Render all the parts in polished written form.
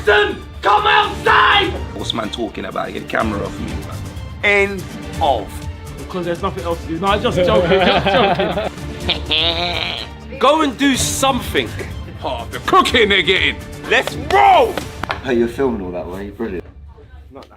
Preston, come outside! What's man talking about? Get the camera off me, man. End of. Because there's nothing else to do. No, just joking, just joking. Go and do something. Oh, the cooking they're getting. Let's roll! Hey, you're filming all that way, brilliant.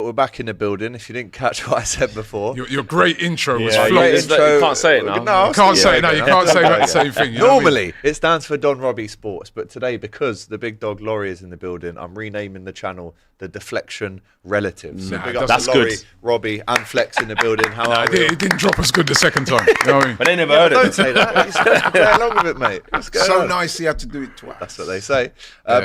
We're back in the building. If you didn't catch what I said before, Your great intro was great flawless. intro. You can't say it now. No, You can't say it now. You can't say that same thing. You know what I mean? Normally, it stands for Don Robbie Sports, but today, because the big dog Laurie is in the building, I'm renaming the channel the Deflection Relatives. So big up that's to Laurie, good. Robbie, and Flex in the building. How are we? It didn't drop as good the second time. You know what I mean? But they never heard Don't it. say that. You're supposed to play along with it, mate. What's going So on? nice you had to do it twice. That's what they say.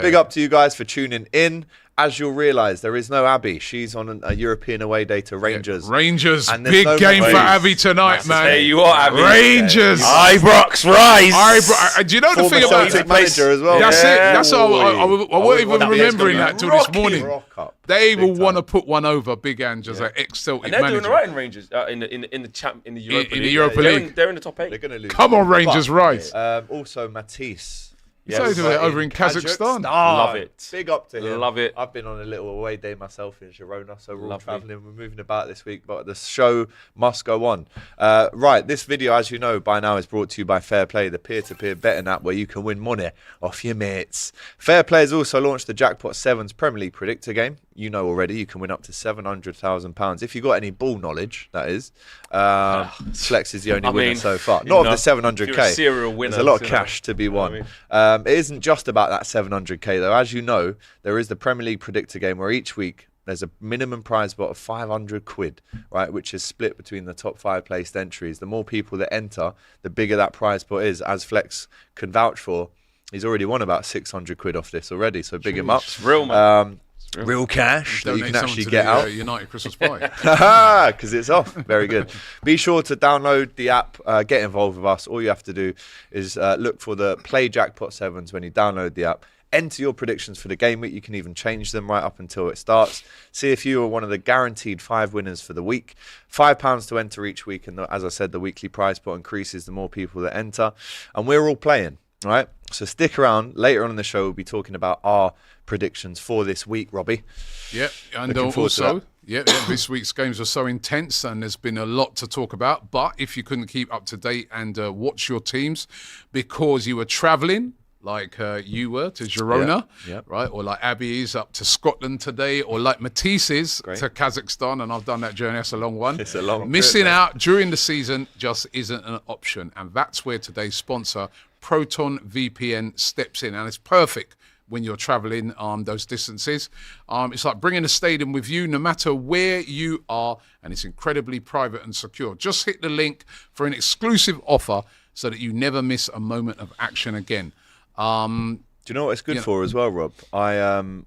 Big up to you guys for tuning in. As you'll realise, there is no Abby. She's on a European away day to Rangers. Rangers, And there's big no game for ways. Abby tonight, man. There you are, Abby. Rangers. Ibrox rise. Do you know the Former thing about Celtic manager as well. That's it. Yeah. That's all. I wasn't even That is remembering gonna that be till this rocky. morning. Rock up. They Big will time. want to put one over Big Ange as an ex-Celtic And they're manager. doing all right in Rangers in the Europa In League. the Europa They're League. they're in the top 8. They're going to lose. Come on, Rangers, But, rise. Also, Matisse. So do it over in Kazakhstan. Love it. Big up to him. Love it. I've been on a little away day myself in Girona, so we're all Lovely. travelling. We're moving about this week, but the show must go on. Right, this video, as you know by now, is brought to you by Fairplay, the peer-to-peer betting app where you can win money off your mates. Fairplay has also launched the Jackpot Sevens Premier League predictor game. You know already, you can win up to £700,000 if you've got any ball knowledge. That is, Flex is the only winner so far. Not of the 700k. You're a serial winner. There's a lot of cash to be won. It isn't just about that 700k though. As you know, there is the Premier League predictor game where each week there's a minimum prize pot of 500 quid, right, which is split between the top 5 placed entries. The more people that enter, the bigger that prize pot is. As Flex can vouch for, he's already won about 600 quid off this already, so big him up. It's real, man. Real cash that you Donate can some actually to get the, out. United Christmas party. Because it's off. Very good. Be sure to download the app, get involved with us. All you have to do is look for the Play Jackpot Sevens when you download the app. Enter your predictions for the game week. You can even change them right up until it starts. See if you are one of the guaranteed 5 winners for the week. £5 to enter each week. And as I said, the weekly prize pot increases the more people that enter. And we're all playing, right? So stick around. Later on in the show, we'll be talking about our predictions for this week, Robbie. Yeah, and Looking forward to also, that. this week's games are so intense and there's been a lot to talk about. But if you couldn't keep up to date and watch your teams because you were travelling, like you were to Girona, right? Or like Abby is up to Scotland today, or like Matisse is to Kazakhstan, and I've done that journey. That's a long one. It's a long Missing trip, out during the season just isn't an option, and that's where today's sponsor, Proton VPN, steps in, and it's perfect when you're traveling those distances. It's like bringing a stadium with you no matter where you are, and it's incredibly private and secure. Just hit the link for an exclusive offer so that you never miss a moment of action again. Do you know what it's good for as well, Rob? I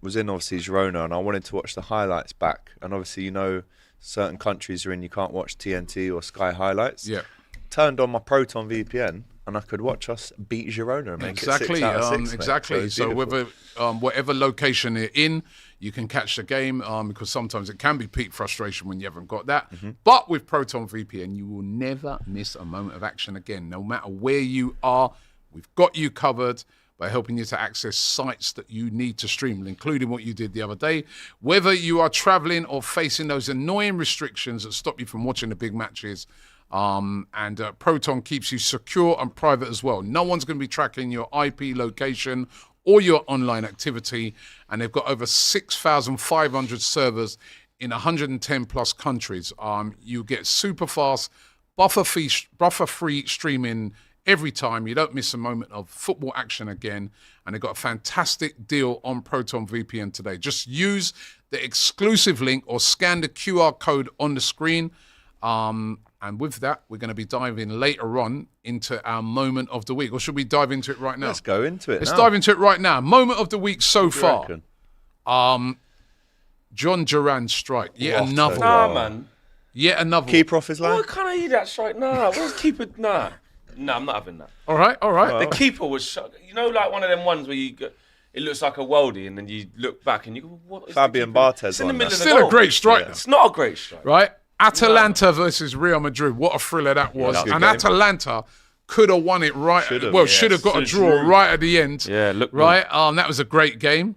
was in, obviously, Girona, and I wanted to watch the highlights back. And obviously, you know, certain countries you're in, you can't watch TNT or Sky highlights. Yeah. Turned on my Proton VPN, and I could watch us beat Girona and make it 6 out of 6, mate. Exactly. So beautiful. whatever location you're in, you can catch the game because sometimes it can be peak frustration when you haven't got that. But with Proton VPN, you will never miss a moment of action again. No matter where you are, we've got you covered by helping you to access sites that you need to stream, including what you did the other day. Whether you are traveling or facing those annoying restrictions that stop you from watching the big matches, Proton keeps you secure and private as well. No one's going to be tracking your IP location or your online activity, and they've got over 6,500 servers in 110 plus countries. You get super fast, buffer-free streaming every time. You don't miss a moment of football action again. And they've got a fantastic deal on Proton VPN today. Just use the exclusive link or scan the QR code on the screen. And with that, we're going to be diving later on into our moment of the week. Or should we dive into it right now? Let's go into it Let's now. dive into it right now. Moment of the week so far. Reckon? John Duran's strike. Yet What another a one. Nah, man. Yet another Keeper off his Why line? can't I eat that strike? Nah, where's keeper? Nah. Nah, I'm not having that. one. All right. The keeper was, you know, like one of them ones where you go, it looks like a worldie, and then you look back and you go, what is the Fabian keeper? Barthez It's in the won middle that. of the Still goal. a great strike. It's not a great strike. Right? Atalanta versus Real Madrid. What a thriller that was. that was a And good game. Atalanta could have won it right. Should have got a draw right at the end. Yeah, look. Right? That was a great game.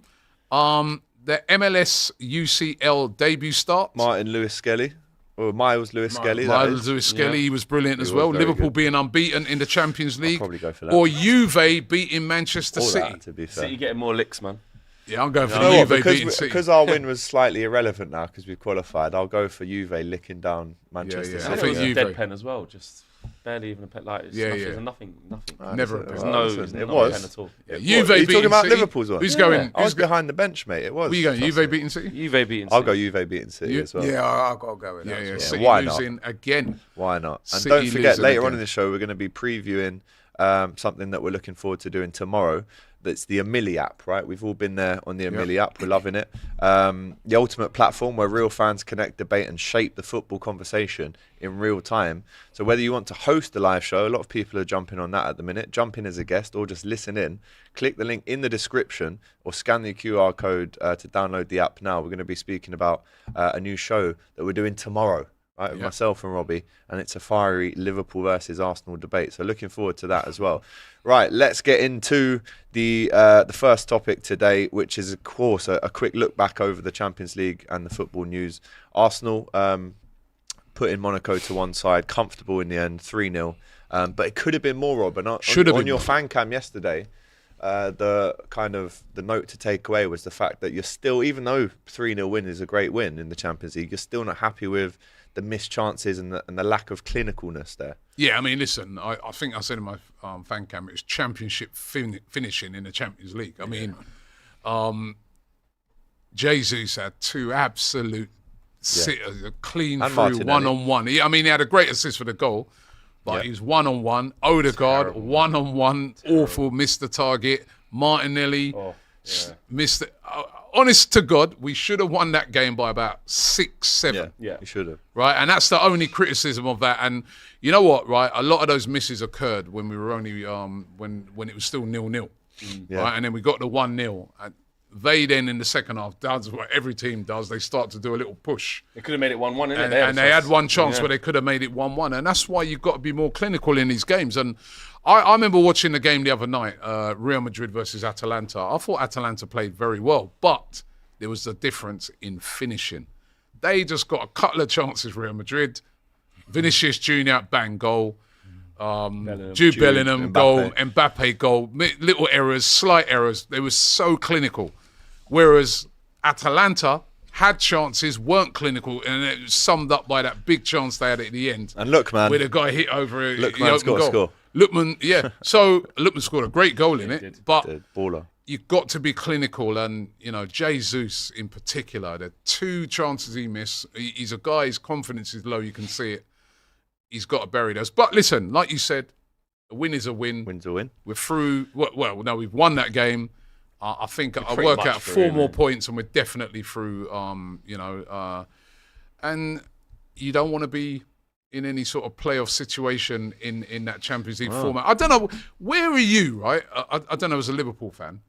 the MLS UCL debut start. Martin Lewis Skelly. Or Miles Lewis Skelly. Miles Lewis Skelly, he was brilliant as He well. was very Liverpool good. being unbeaten in the Champions League. probably go for that. Or Juve beating Manchester All City. that, to be fair. City getting more licks, man. Yeah, I'm going for You know what? Juve beating City. Because our win was slightly irrelevant now because we've qualified, I'll go for Juve licking down Manchester yeah. City. I It think was a Juve. dead pen as well, just barely even a pen. Like, it's nothing. Never a There's pen. no, Listen, it's it not was. a pen at all. Yeah, What, Juve are you beating talking about City. Liverpool's one? Who's going? I was behind the bench, mate. It was. Were you going? Trust Juve me. beating City? Juve beating I'll City. go Juve beating City You- as well. Yeah, I've got to go with that. Yeah, as yeah. well. City why not? losing again. Why not? And City don't forget, losing later on again. in the show, we're going to be previewing something that we're looking forward to doing tomorrow. That's the Omili app, right? We've all been there on the Omili app. We're loving it. The ultimate platform where real fans connect, debate, and shape the football conversation in real time. So whether you want to host a live show, a lot of people are jumping on that at the minute. Jump in as a guest or just listen in. Click the link in the description or scan the QR code to download the app now. We're going to be speaking about a new show that we're doing tomorrow. Right, with myself and Robbie, and it's a fiery Liverpool versus Arsenal debate. So looking forward to that as well. Right, let's get into the first topic today, which is of course a quick look back over the Champions League and the football news. Arsenal putting Monaco to one side, comfortable in the end, 3-0. But it could have been more, Rob. And on your more. fan cam yesterday, the note to take away was the fact that you're still, even though 3-0 win is a great win in the Champions League, you're still not happy with the missed chances and the lack of clinicalness there. Yeah, I mean, listen, I think I said in my fan cam, it's championship finishing in the Champions League. I mean, Jesus had two absolute sitters, clean And through Martinelli. one-on-one. I mean, he had a great assist for the goal, but he's one-on-one. Odegaard, one-on-one, awful, missed the target. Martinelli missed it. Honest to God, we should have won that game by about 6-7. Yeah. You should have. Right, and that's the only criticism of that. And you know what, right? A lot of those misses occurred when we were only when it was still 0-0. Right, and then we got the 1-0. And they then in the second half does what every team does. They start to do a little push, They could have made it 1-1, innit? and they had one chance where they could have made it 1-1. And that's why you've got to be more clinical in these games. And I remember watching the game the other night, Real Madrid versus Atalanta. I thought Atalanta played very well, but there was a difference in finishing. They just got a couple of chances, Real Madrid. Vinicius Junior, bang, goal. Jude Bellingham, goal. Mbappe, goal. Little errors, slight errors. They were so clinical. Whereas Atalanta had chances, weren't clinical, and it was summed up by that big chance they had at the end. And look, man. Where the guy hit over the Lookman's open got a goal. score. Lookman, yeah. So Lookman scored a great goal in it, but Baller. you've got to be clinical. And, you know, Jesus in particular, the two chances he missed, he's a guy, his confidence is low, you can see it. He's got to bury those. But listen, like you said, a win is a win. Win's a win. We're through, well, no, we've won that game. I think I pretty work much out through, 4 more innit? points and we're definitely through, and you don't want to be in any sort of playoff situation in that Champions League format. I don't know, where are you, right? I don't know, as a Liverpool fan.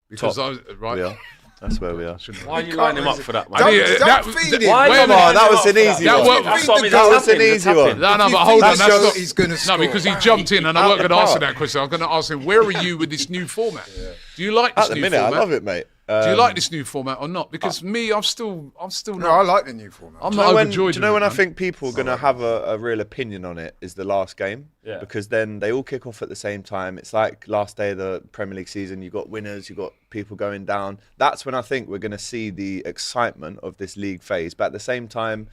Because Top. right? We are. That's where we are. Why are you lining him up for that, man? Don't that- feed him. Why are you Come on, lining that him was up an for that? easy That one. worked- That's what I mean, That was tapping, an easy tapping. one. No, but If you hold feed on. him, That's not, he's gonna no, score. because he jumped in and I weren't going to Apart. answer that question. I'm going to ask him, where are you with this new format? Do you like this At the new minute, format? I love it, mate. Do you like this new format or not? Because me, I'm still No, not. I like the new format. I'm Do not you know when, overjoyed. do you know with when it, I man. think people are going to have a real opinion on it is the last game? Yeah. Because then they all kick off at the same time. It's like last day of the Premier League season. You've got winners, you've got people going down. That's when I think we're going to see the excitement of this league phase. But at the same time,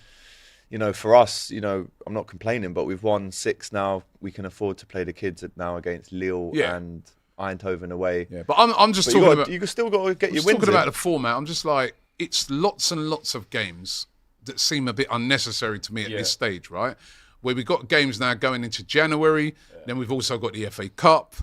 you know, for us, you know, I'm not complaining, but we've won 6 now. We can afford to play the kids now against Lille and Eindhoven away. Yeah, but I'm just But talking about. you still got to get I'm your just wins talking about in. the format. I'm just like, it's lots and lots of games that seem a bit unnecessary to me at this stage, right? Where we've got games now going into January, then we've also got the FA Cup.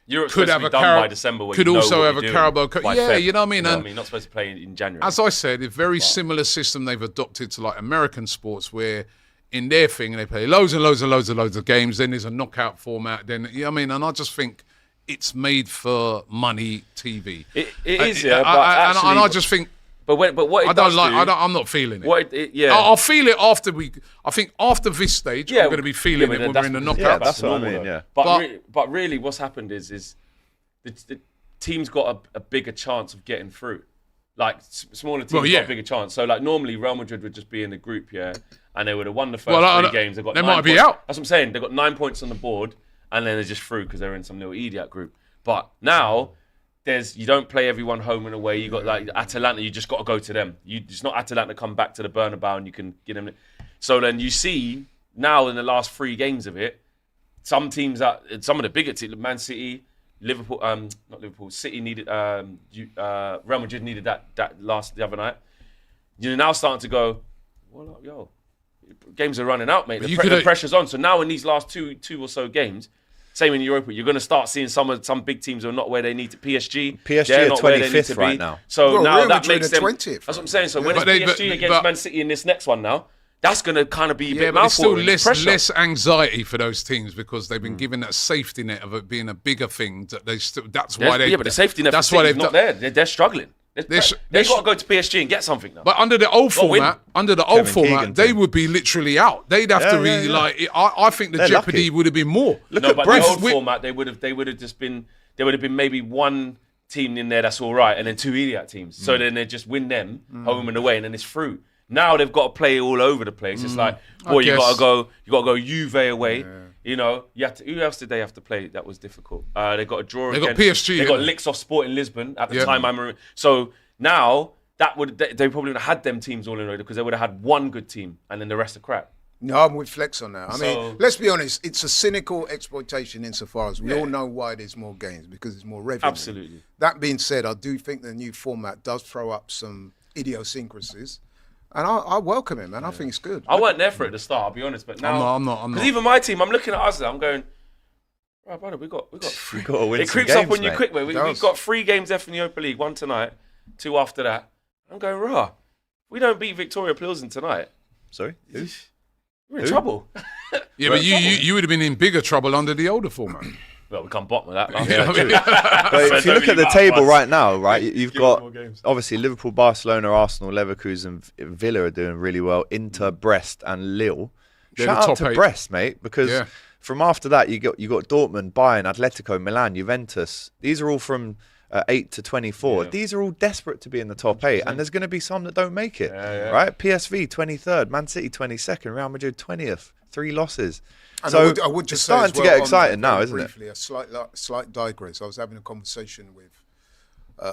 Europe's Could supposed have to a be done Carab- by December. Where could you know also what have you're a doing Carabao Cup. by Yeah, Feb. you know what I mean? You And- You're not supposed to play in January. As I said, a very similar system they've adopted to like American sports, where in their thing they play loads and loads and loads and loads of games. Then there's a knockout format. Then you know what I mean, and I just think it's made for money TV. It is, and I just think. But what it I does don't like. do, I'm not feeling it. What yeah. I'll feel it after we. I think after this stage, Yeah, I'm going to be feeling yeah, it when that's we're in the because- knockout. that's what I normal, mean, though. yeah. But really, what's happened is the team's got a bigger chance of getting through. Like smaller teams got a bigger chance. So like normally Real Madrid would just be in the group, and they would have won the first 3 games. They might be out. That's what I'm saying. They got 9 points on the board, and then they're just through because they're in some little idiot group. But now you don't play everyone home and away. You got like Atalanta. You just got to go to them. It's not Atalanta come back to the Bernabeu and you can get them. So then you see now in the last 3 games of it, some of the bigger teams, Man City, Liverpool, not Liverpool, City needed, Real Madrid needed that the other night. You're now starting to go, well, yo, games are running out, mate. The pressure's on. So now in these last two or so games, same in Europa, you're going to start seeing some big teams are not where they need to. PSG are 25th right now. So now Real that Madrid makes are them. 20th. That's what I'm saying. So when it's PSG against Man City in this next one now, that's going to kind of be a bit but it's still mouthwatering. less anxiety for those teams because they've been given that safety net of it being a bigger thing. That they still. That's why they. Yeah, but the safety net for City is not there. They're struggling. They've got to go to PSG and get something now. But under the old format, Keegan they would be literally out. They'd have to be like. I think the jeopardy would have been more. But the old format, they would have just been. There would have been maybe one team in there that's all right, and then 2 idiot teams. So then they just win them home and away, and then it's through. Now they've got to play all over the place. It's like, boy, you got to go Juve away. You know, who else did they have to play that was difficult? They got a draw. They got PSG. They got licks off Sporting Lisbon at the time. So now they probably would have had them teams all in a row because they would have had one good team and then the rest are crap. No, I'm with Flex on that. I mean, let's be honest. It's a cynical exploitation insofar as we all know why there's more games because there's more revenue. Absolutely. That being said, I do think the new format does throw up some idiosyncrasies. And I welcome it, man. I think it's good. I weren't there for it at the start, I'll be honest. But now, I'm not. Because even my team, I'm looking at us, I'm going, right, brother, we got We've got to win it some creeps games, up on you mate. quick, mate. We've got 3 games left in the Europa League, 1 tonight, 2 after that. I'm going, rah, we don't beat Victoria Pilsen tonight. Sorry? Who? We're in trouble. Yeah, but you would have been in bigger trouble under the older format. Well, we come bottom of that. But if you look at the table right now, right, you've got obviously Liverpool, Barcelona, Arsenal, Leverkusen, Villa are doing really well. Inter, Brest, and Lille. Shout out to Brest, mate, because from after that you got Dortmund, Bayern, Atletico, Milan, Juventus. These are all from 8 to 24. These are all desperate to be in the top 8, and there's going to be some that don't make it. Right? PSV 23rd, Man City 22nd, Real Madrid 20th. 3 losses. And So I would just it's say starting as to well, get exciting now, isn't it? briefly, a slight digress. I was having a conversation with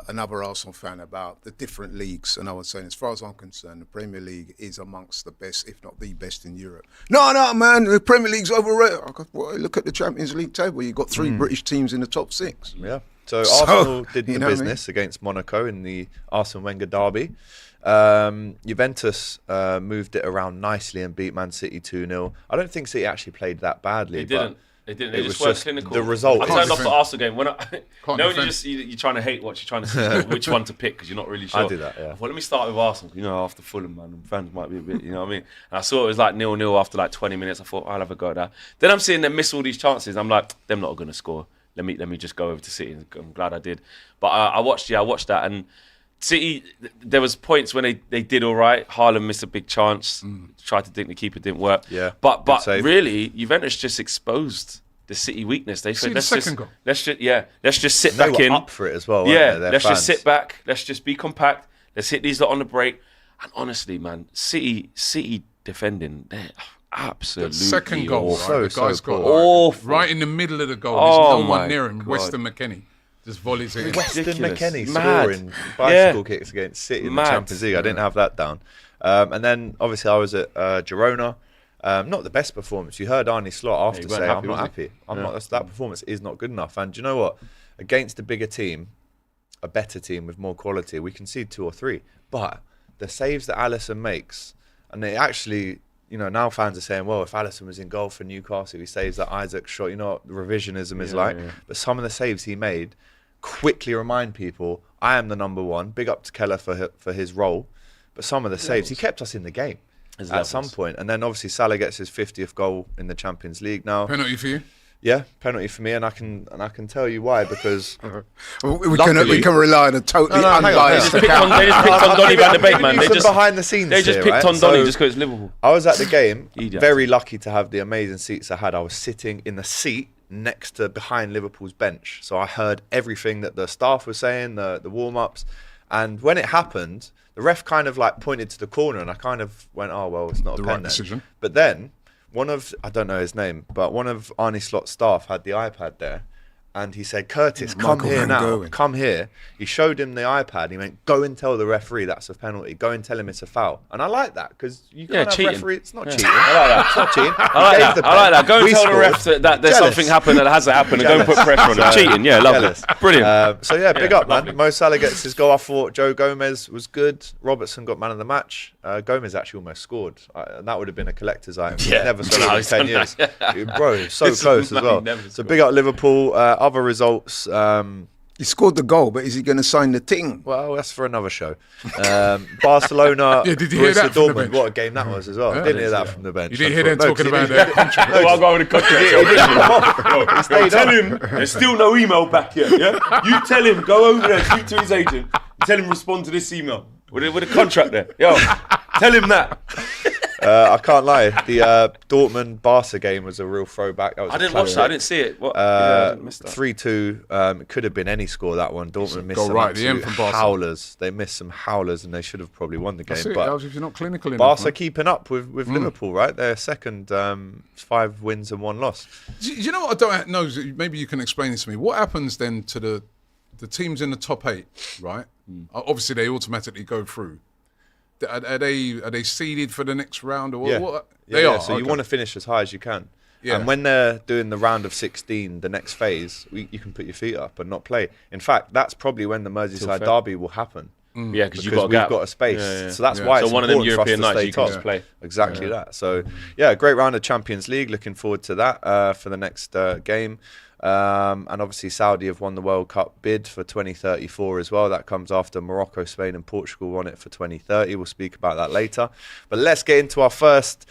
another Arsenal fan about the different leagues, and I was saying, as far as I'm concerned, the Premier League is amongst the best, if not the best, in Europe. No, man, the Premier League's overrated. I go, well, look at the Champions League table. You've got 3 British teams in the top 6. Yeah. So Arsenal did the business against Monaco in the Arsene Wenger derby. Juventus moved it around nicely and beat Man City 2-0. I don't think City actually played that badly. They didn't. They just weren't clinical. The result. I turned off the Arsenal game. When Defend. you're trying to hate what you're trying to see which one to pick because you're not really sure. I do that, yeah. Well, let me start with Arsenal. You know, after Fulham, man, fans might be a bit, you know what I mean? And I saw it was like 0-0 after like 20 minutes. I thought, I'll have a go at that. Then I'm seeing them miss all these chances. I'm like, they're not going to score. Let me just go over to City. I'm glad I did. But I watched that, and City, there was points when they did all right. Haaland missed a big chance. Tried to think the keeper didn't work. Yeah. But really, Juventus just exposed the City weakness. They said, let's just sit They back were in. up for it as well. Let's just sit back. Let's just be compact. Let's hit these lot on the break. And honestly, man, City defending, they're absolutely Second goal, awful. right? The guy's got awful. right in the middle of the goal. Oh, There's no one my near him. God. Weston McKennie just volleys it in. Weston Ridiculous. McKennie Mad. scoring bicycle kicks against City in the Mad. Champions League. I didn't have that down. And then obviously I was at Girona. Not the best performance. You heard Arne Slot after he weren't say, happy, I'm not was he? happy. I'm not. That performance is not good enough. And do you know what? Against a bigger team, a better team with more quality, we concede 2 or 3. But the saves that Alisson makes, and they actually, you know, now fans are saying, well, if Alisson was in goal for Newcastle, he saves that Isaac shot. You know what revisionism is like. Yeah. But some of the saves he made quickly remind people, I am the number 1. Big up to Keller for his role. But some of the saves, he kept us in the game at some point. And then obviously Salah gets his 50th goal in the Champions League now. Penalty for you? Yeah, penalty for me, and I can tell you why, because we can rely on a totally unbiased They just picked on Donny Van de Beek, man. They just behind the scenes. They just picked on Donny just because it's Liverpool. I was at the game, Idiot. very lucky to have the amazing seats I had. I was sitting in the seat behind Liverpool's bench, so I heard everything that the staff was saying, the warm-ups, And when it happened, the ref kind of like pointed to the corner, and I kind of went, "Oh well, it's not The a right pen then." decision. But then I don't know his name, but one of Arne Slot's staff had the iPad there. And he said, "Curtis, come Michael here Van now. Gerwen. Come here." He showed him the iPad. He went, "Go and tell the referee that's a penalty. Go and tell him it's a foul." And I like that because you can't have cheating. referee. It's not Yeah. cheating. I like that. It's not cheating. I like that. I like that. Go and tell the ref that there's something happened that hasn't happened, and go and put pressure on them. Cheating, yeah, lovely, brilliant. So yeah, big Yeah, up, man. lovely. Mo Salah gets his goal. I thought Joe Gomez was good. Robertson got man of the match. Gomez actually almost scored. And that would have been a collector's item. Yeah. Never No, scored in he's 10 done years. that. Bro, so This close as man well. never So scored. big up Liverpool. Other results. He scored the goal, but is he going to sign the thing? Well, that's for another show. Barcelona, Yeah, did you hear that Borussia from the Dortmund. bench? What a game that was as well. Yeah. Didn't hear that from the bench. You didn't hear them No, talking 'cause he about didn't- their contract. Well, I'll go with the contract. stayed Tell up. him there's still no email back yet. Yeah, you tell him go over there, speak to his agent, tell him respond to this email with a contract there. Yo, tell him that. I can't lie. The Dortmund Barca game was a real throwback. That was I a didn't watch classic. that. I didn't see it. What? Yeah, I missed that. 3-2. It could have been any score, that one. Dortmund missed Goal some right at the end absolute from Barca. howlers. They missed some howlers, and they should have probably won the game. That's it. But If you're not clinical enough. Barca man. keeping up with Liverpool, right? They're second, 5 wins and 1 loss. Do you know what I don't know? Maybe you can explain this to me. What happens then to the teams in the top 8, right? Obviously, they automatically go through. Are they seeded for the next round or Yeah. what? Yeah, They are. So you okay. want to finish as high as you can. Yeah. And when they're doing the round of 16, the next phase, you can put your feet up and not play. In fact, that's probably when the Merseyside Feb. derby will happen. Yeah, because you've Because got a we've gap. got a space. Yeah, yeah. So that's Yeah. why So it's one of them important for us European to nights stay you can top. just play. Exactly that. So, yeah, great round of Champions League. Looking forward to that for the next game. And obviously Saudi have won the World Cup bid for 2034 as well. That comes after Morocco, Spain and Portugal won it for 2030. We'll speak about that later. But let's get into our first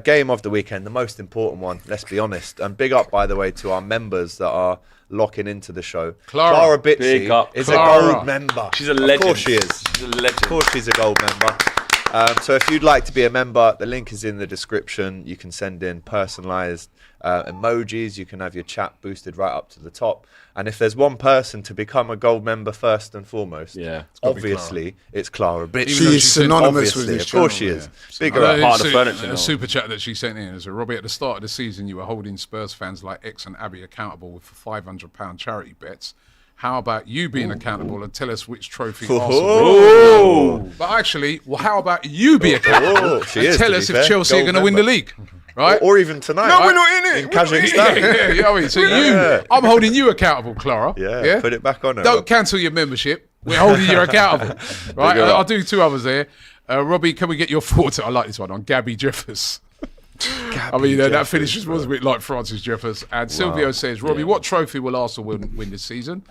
game of the weekend, the most important one, let's be honest. And big up, by the way, to our members that are locking into the show. Clara. Bitsy Big up. is Clara. a gold member. She's a legend. Of course she is. She's a legend. Of course she's a gold member. So if you'd like to be a member, the link is in the description. You can send in personalised emojis. You can have your chat boosted right up to the top. And if there's one person to become a gold member first and foremost, Yeah. obviously it's Clara Bitch. Even though She is she said- synonymous with Obviously, this of course she channel, is. yeah. Big I her know up. part of the furniture A now. super chat that she sent in. So Robbie, at the start of the season, you were holding Spurs fans like X and Abby accountable with £500 charity bets. How about you being accountable and tell us which trophy Arsenal win? But actually, well, how about you be accountable she and is, tell to us be if fair. Chelsea are Gold going to win the member. league, right? Or even tonight. No, right? we're not in it. In We're not in Kazakhstan. yeah, you know what I mean? So I'm holding you accountable, Clara. Yeah, put it back on her. Don't cancel your membership. We're holding you accountable, right? her up. I'll do 2 others there. Robbie, can we get your thoughts? I like this one on Gabby Jeffers. I mean, that finish was a bit like Francis Jeffers. And Silvio says, Robbie, what trophy will Arsenal win this season?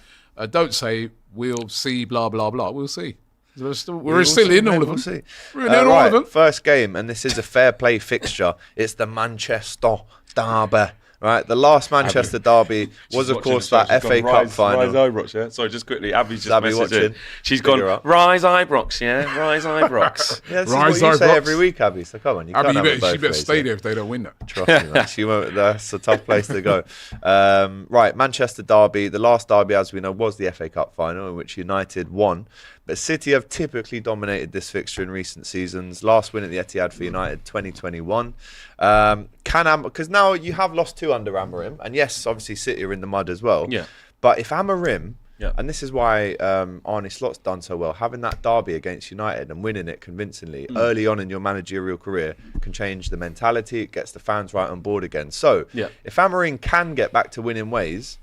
Don't say we'll see, blah, blah, blah. We'll see. We're still in all of them. We'll see. We're in all of them. First game, and this is a fair play fixture. It's the Manchester derby. Right, the last Manchester derby was, of course, that FA Cup final. Rise Ibrox, yeah. Sorry, just quickly. Abby's just Abby messaged watching. in. She's Big her gone, up. Rise Ibrox, yeah? Rise Ibrox. Yeah, this is Rise what you say Ibrox. every week, Abby. So come on, you Abby, can't have it she both better ways, stay yeah. there if they don't win that. Trust me, man. She won't, that's a tough place to go. Right, Manchester derby. The last derby, as we know, was the FA Cup final, in which United won. But City have typically dominated this fixture in recent seasons. Last win at the Etihad for United, 2021. Because now you have lost 2 under Amorim, and yes, obviously City are in the mud as well. Yeah. But if Amorim, Yeah. and this is why Arne Slot's done so well, having that derby against United and winning it convincingly early on in your managerial career can change the mentality. It gets the fans right on board again. So Yeah. if Amorim can get back to winning ways,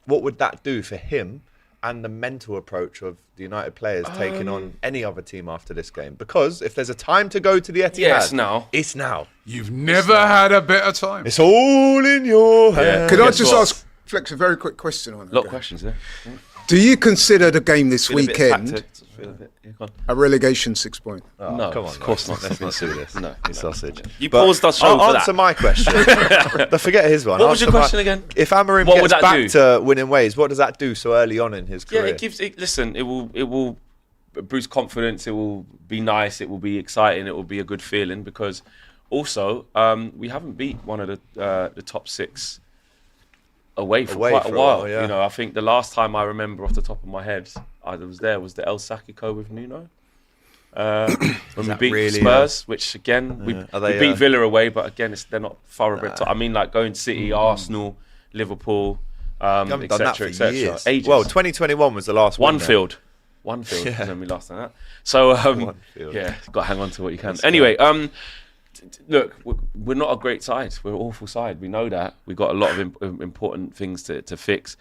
what would that do for him and the mental approach of the United players taking on any other team after this game? Because if there's a time to go to the Etihad, Yeah, it's now. It's now. You've never had a better time. It's all in your hands. Could I Guess just what? ask Flex a very quick question on A that? lot of game? questions there. Do you consider the game this Feel a bit weekend tactic, feel a bit- yeah, go on. a relegation 6 point? Oh, No, come on, of course guys. not. Let's not do this. No, It's no. sausage. You But paused our show for answer that. my question. Forget his one. What was your Answer question again? If Amorim What would gets that back do? to winning ways, what does that do so early on in his Yeah, career? it gives. Listen, it will boost confidence. It will be nice. It will be exciting. It will be a good feeling because also we haven't beat one of the top 6 away for Away quite for a while. yeah. You know, I think the last time I remember off the top of my head I was there was the El Sacico with Nuno. When we beat really, Spurs, which again we they, beat Villa away, but again they're not thoroughbred. I mean, like going City, Arsenal, Liverpool, haven't done that for etc. years. Ages. Well, 2021 was the last one win there. field was when we last done that. So field. yeah, got to hang on to what you can. Anyway, look, we're not a great side. We're an awful side. We know that. We've got a lot of important things to fix.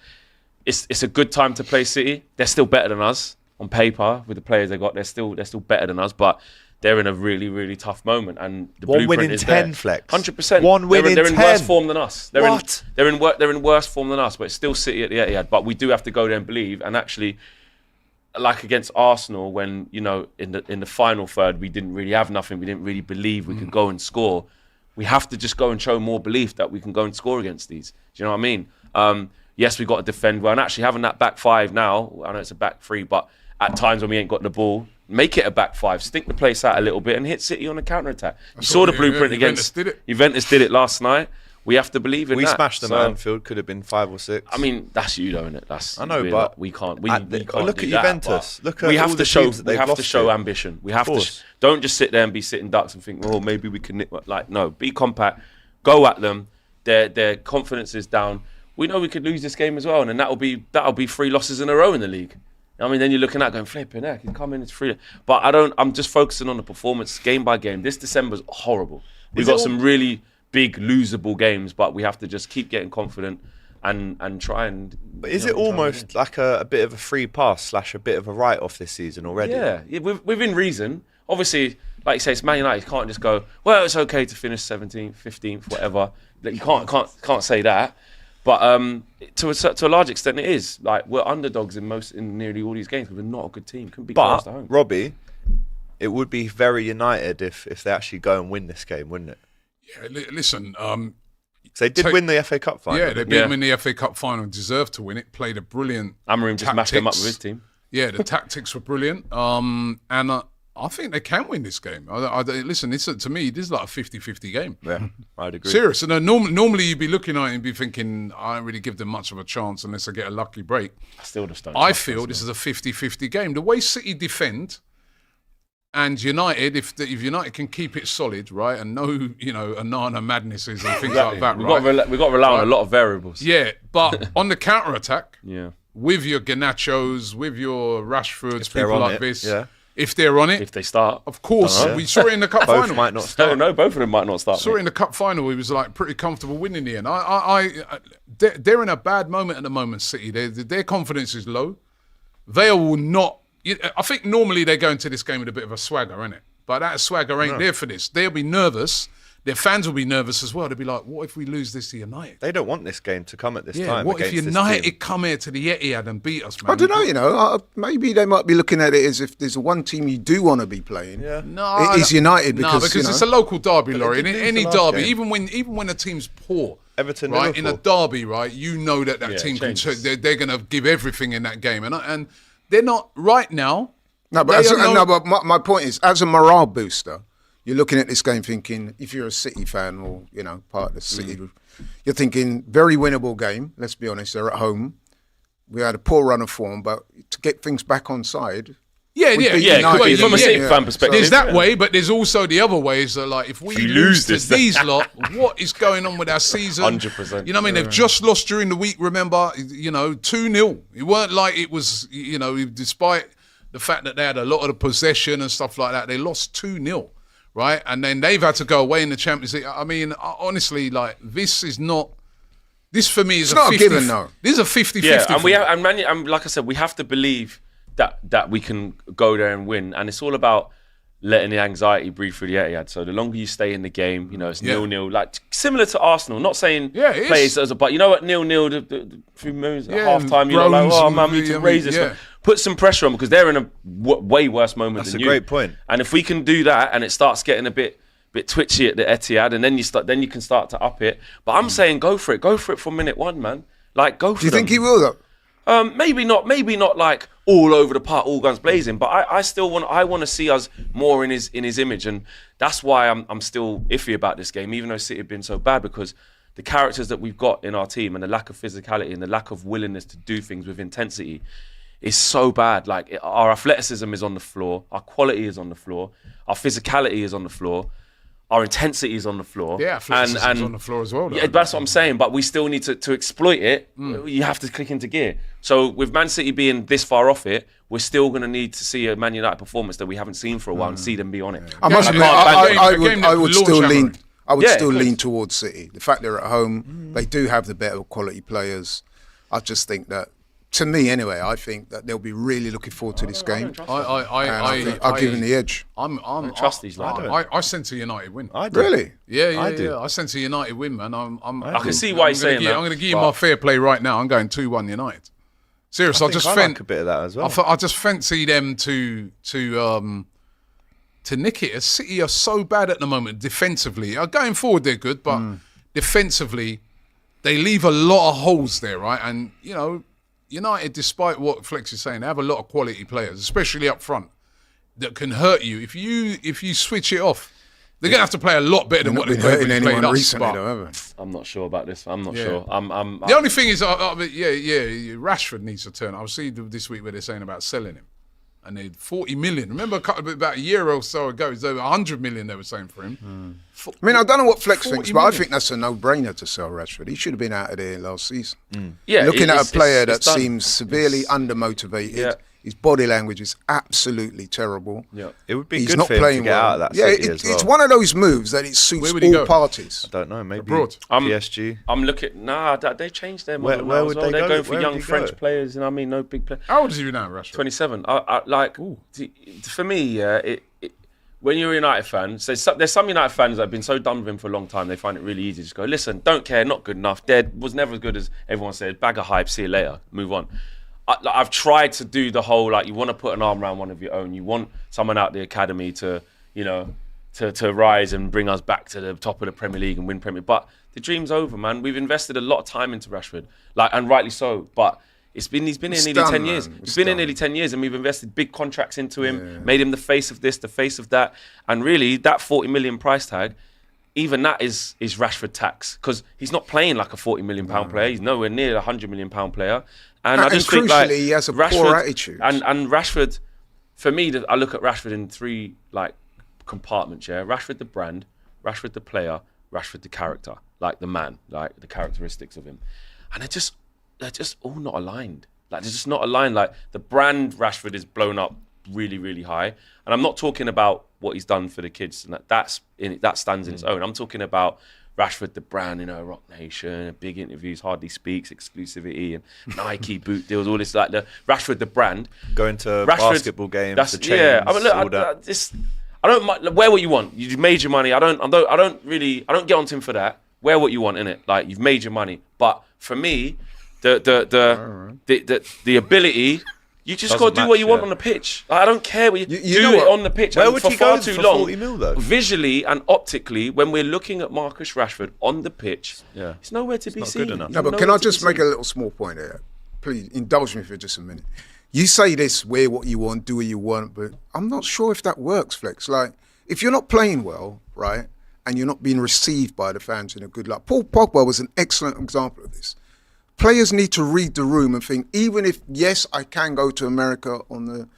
It's a good time to play City. They're still better than us on paper with the players they got. They're still better than us, but they're in a really, really tough moment. And the One win blueprint in is 10, there. Flex. 100%. One win in they're 10. in worse form than us. They're What? they're in worse form than us, but it's still City at the Etihad. But we do have to go there and believe. And actually, like against Arsenal, when in the final third we didn't really have nothing. We didn't really believe we could go and score. We have to just go and show more belief that we can go and score against these. Do you know what I mean? Yes, we've got to defend well. And actually having that back five now, I know it's a back three, but at times when we ain't got the ball, make it a back five, stink the place out a little bit and hit City on a counter-attack. You saw the blueprint against Juventus did it last night. We have to believe in that. We smashed them at Anfield, could have been 5 or 6. I mean, that's you, though, isn't it? I know, but we can't. We look can't at do Juventus. That, look at we have all to the show. teams that We they've have to lost show to. ambition. We have to. Don't just sit there and be sitting ducks and think, oh, maybe we can. Like, no, be compact. Go at them. Their confidence is down. We know we could lose this game as well, and then that'll be 3 losses in a row in the league. I mean, then you're looking at going flipping heck. He's come in, it's free. But I'm just focusing on the performance game by game. This December's horrible. We've got some really big losable games, but we have to just keep getting confident and try and. But is it almost like a bit of a free pass / a bit of a write-off this season already? Yeah, within reason. Obviously, like you say, it's Man United. You can't just go, well, it's okay to finish 17th, 15th, whatever. You can't say that. But to a large extent, it is. Like, we're underdogs in nearly all these games because we're not a good team. Couldn't be close to home. Robbie, it would be very United if they actually go and win this game, wouldn't it? Yeah, listen. So they did win the FA Cup final. Yeah, they beat them in the FA Cup final and deserved to win it. Played a brilliant Amorim just mashed them up with his team. Yeah, the tactics were brilliant. And I think they can win this game. Listen, to me, this is like a 50-50 game. Yeah, I'd agree. Serious. And normally you'd be looking at it and be thinking, I don't really give them much of a chance unless I get a lucky break. I still just don't. I feel this is a 50-50 game. The way City defend and United, if United can keep it solid, right, and no, Anana madnesses and things like that, We've right? got to rely on a lot of variables. Yeah, but on the counter-attack, Yeah. with your Garnachos, with your Rashfords, they're people on like it, this, yeah. if they're on it, If they start. of course, Dunno. we saw it in the cup Both final. might not start. No, both of them might not start. Saw it mate. in the cup final. He was like pretty comfortable winning the end. They're in a bad moment at the moment. City, their confidence is low. They will not. I think normally they go into this game with a bit of a swagger, innit? But that swagger ain't there for this. They'll be nervous. Their fans will be nervous as well. They'll be like, what if we lose this to United? They don't want this game to come at this time. What if against this United team. come here to the Etihad and beat us, man? I don't know, maybe they might be looking at it as if there's one team you do want to be playing. Yeah. No, It is United because, it's a local derby, Laurie. did lose Any the last derby, game. even when a team's poor, Everton, right, in a Liverpool. derby, right, you know that team can. changes. They're going to give everything in that game, and they're not right now. No, but They are but my point is, as a morale booster, you're looking at this game thinking, if you're a City fan or part of the City, you're thinking very winnable game. Let's be honest, they're at home. We had a poor run of form, but to get things back on side. Yeah. United. From a City Yeah. fan perspective. There's that way, but there's also the other ways that, like, if we lose to these lot, what is going on with our season? 100%. You know what I mean? They've just lost during the week, remember, 2-0. It weren't like it was, despite the fact that they had a lot of the possession and stuff like that, they lost 2-0, right? And then they've had to go away in the Champions League. I mean, honestly, like, this for me is It's not a given, no. This is a 50-50. Yeah, and like I said, we have to believe that we can go there and win, and it's all about letting the anxiety breathe through the Etihad. So the longer you stay in the game, it's 0-0, like similar to Arsenal. Not saying it plays is. but you know what, 0-0, the few moves at half time, you're like, groans oh and man, we need to raise this. yeah. Put some pressure on because they're in a way worse moment That's than a you. great point. And if we can do that, and it starts getting a bit twitchy at the Etihad, and then you can start to up it. But I'm saying go for it from minute one, man. Like go for it. Do you think he will though? Maybe not like all over the park, all guns blazing. But I still want to see us more in his image, and that's why I'm still iffy about this game, even though City have been so bad, because the characters that we've got in our team and the lack of physicality and the lack of willingness to do things with intensity is so bad. Like, our athleticism is on the floor, our quality is on the floor, our physicality is on the floor, our intensity is on the floor. Yeah, athleticism is on the floor as well. Yeah, that's what I'm saying. But we still need to exploit it. You have to click into gear. So with Man City being this far off it, we're still going to need to see a Man United performance that we haven't seen for a while and see them be on it. I must admit, I would still lean. I would Yeah, still of course. lean towards City. The fact they're at home, they do have the better quality players. I just think that, to me anyway, I think that they'll be really looking forward to this game. I think I'll give them the edge. I don't trust these lads. I sense a United win. I do. Really? Yeah. I sense a United win, man. I can see why you're saying that. I'm going to give you my fair play right now. I'm going 2-1 United. Seriously, I like a bit of that as well. I just fancy them to nick it. City are so bad at the moment defensively. Going forward, they're good, but defensively, they leave a lot of holes there, right? And United, despite what Flex is saying, they have a lot of quality players, especially up front, that can hurt you if you switch it off. They're going to have to play a lot better than what they've hurting played anyone us. recently, But though, have they? I'm not sure about this. I'm not sure. I'm the only thing is, Rashford needs to turn. I was seeing this week where they're saying about selling him. And they 40 million. Remember about a year or so ago, it was over 100 million they were saying for him. I mean, I don't know what Flex 40 thinks, but I million. think that's a no-brainer to sell Rashford. He should have been out of there last season. Yeah, Looking at it's a player done. that seems severely undermotivated. Yeah. His body language is absolutely terrible. Yeah. It would be He's good not for him playing to get well. out of that yeah, City as well. it's one of those moves that it suits Where would he all go? parties. I don't know, maybe Abroad. PSG. I'm looking. They changed their model. Where now would as well. they They're go? going for Where young would he French go? players. I mean, no big players. How old is he now, Rashford? 27. For me, when you're a United fan, so there's some United fans that have been so done with him for a long time, they find it really easy to just go, listen, don't care, not good enough, dead, was never as good as everyone said, bag of hype, see you later, move on. I've tried to do the whole, you want to put an arm around one of your own, you want someone out the academy to rise and bring us back to the top of the Premier League and win Premier League. But the dream's over, man. We've invested a lot of time into Rashford, and rightly so, but he's been here nearly 10 years. He's been here nearly 10 years and we've invested big contracts into him, made him the face of this, the face of that. And really, that 40 million price tag, even that is Rashford tax, because he's not playing like a 40 million pound player. He's nowhere near a 100 million pound player. And I just think crucially, he has a poor attitude. And Rashford, for me, I look at Rashford in three compartments, yeah? Rashford the brand, Rashford the player, Rashford the character, like the man, like the characteristics of him. And they're just all not aligned. They're just not aligned. Like, the brand Rashford is blown up really, really high. And I'm not talking about what he's done for the kids, and that stands in its own. I'm talking about Rashford, the brand, Rock Nation, big interviews, hardly speaks, exclusivity, and Nike boot deals, all this, the Rashford, the brand. Going to Rashford, basketball games, the chains, all that. I don't wear what you want. You've made your money. I don't get onto him for that. Wear what you want, innit? Like, you've made your money. But for me, the ability, you just got to do what you want on the pitch. I don't care what you do it on the pitch. Where would for he far go too for long, 40 mil though? Visually and optically, when we're looking at Marcus Rashford on the pitch, it's nowhere to be not seen. good enough. No, but can I just make a little small point here? Please indulge me for just a minute. You say this, wear what you want, do what you want, but I'm not sure if that works, Flex. Like, if you're not playing well, right, and you're not being received by the fans in a good light. Paul Pogba was an excellent example of this. Players need to read the room and think, even if, yes, I can go to America on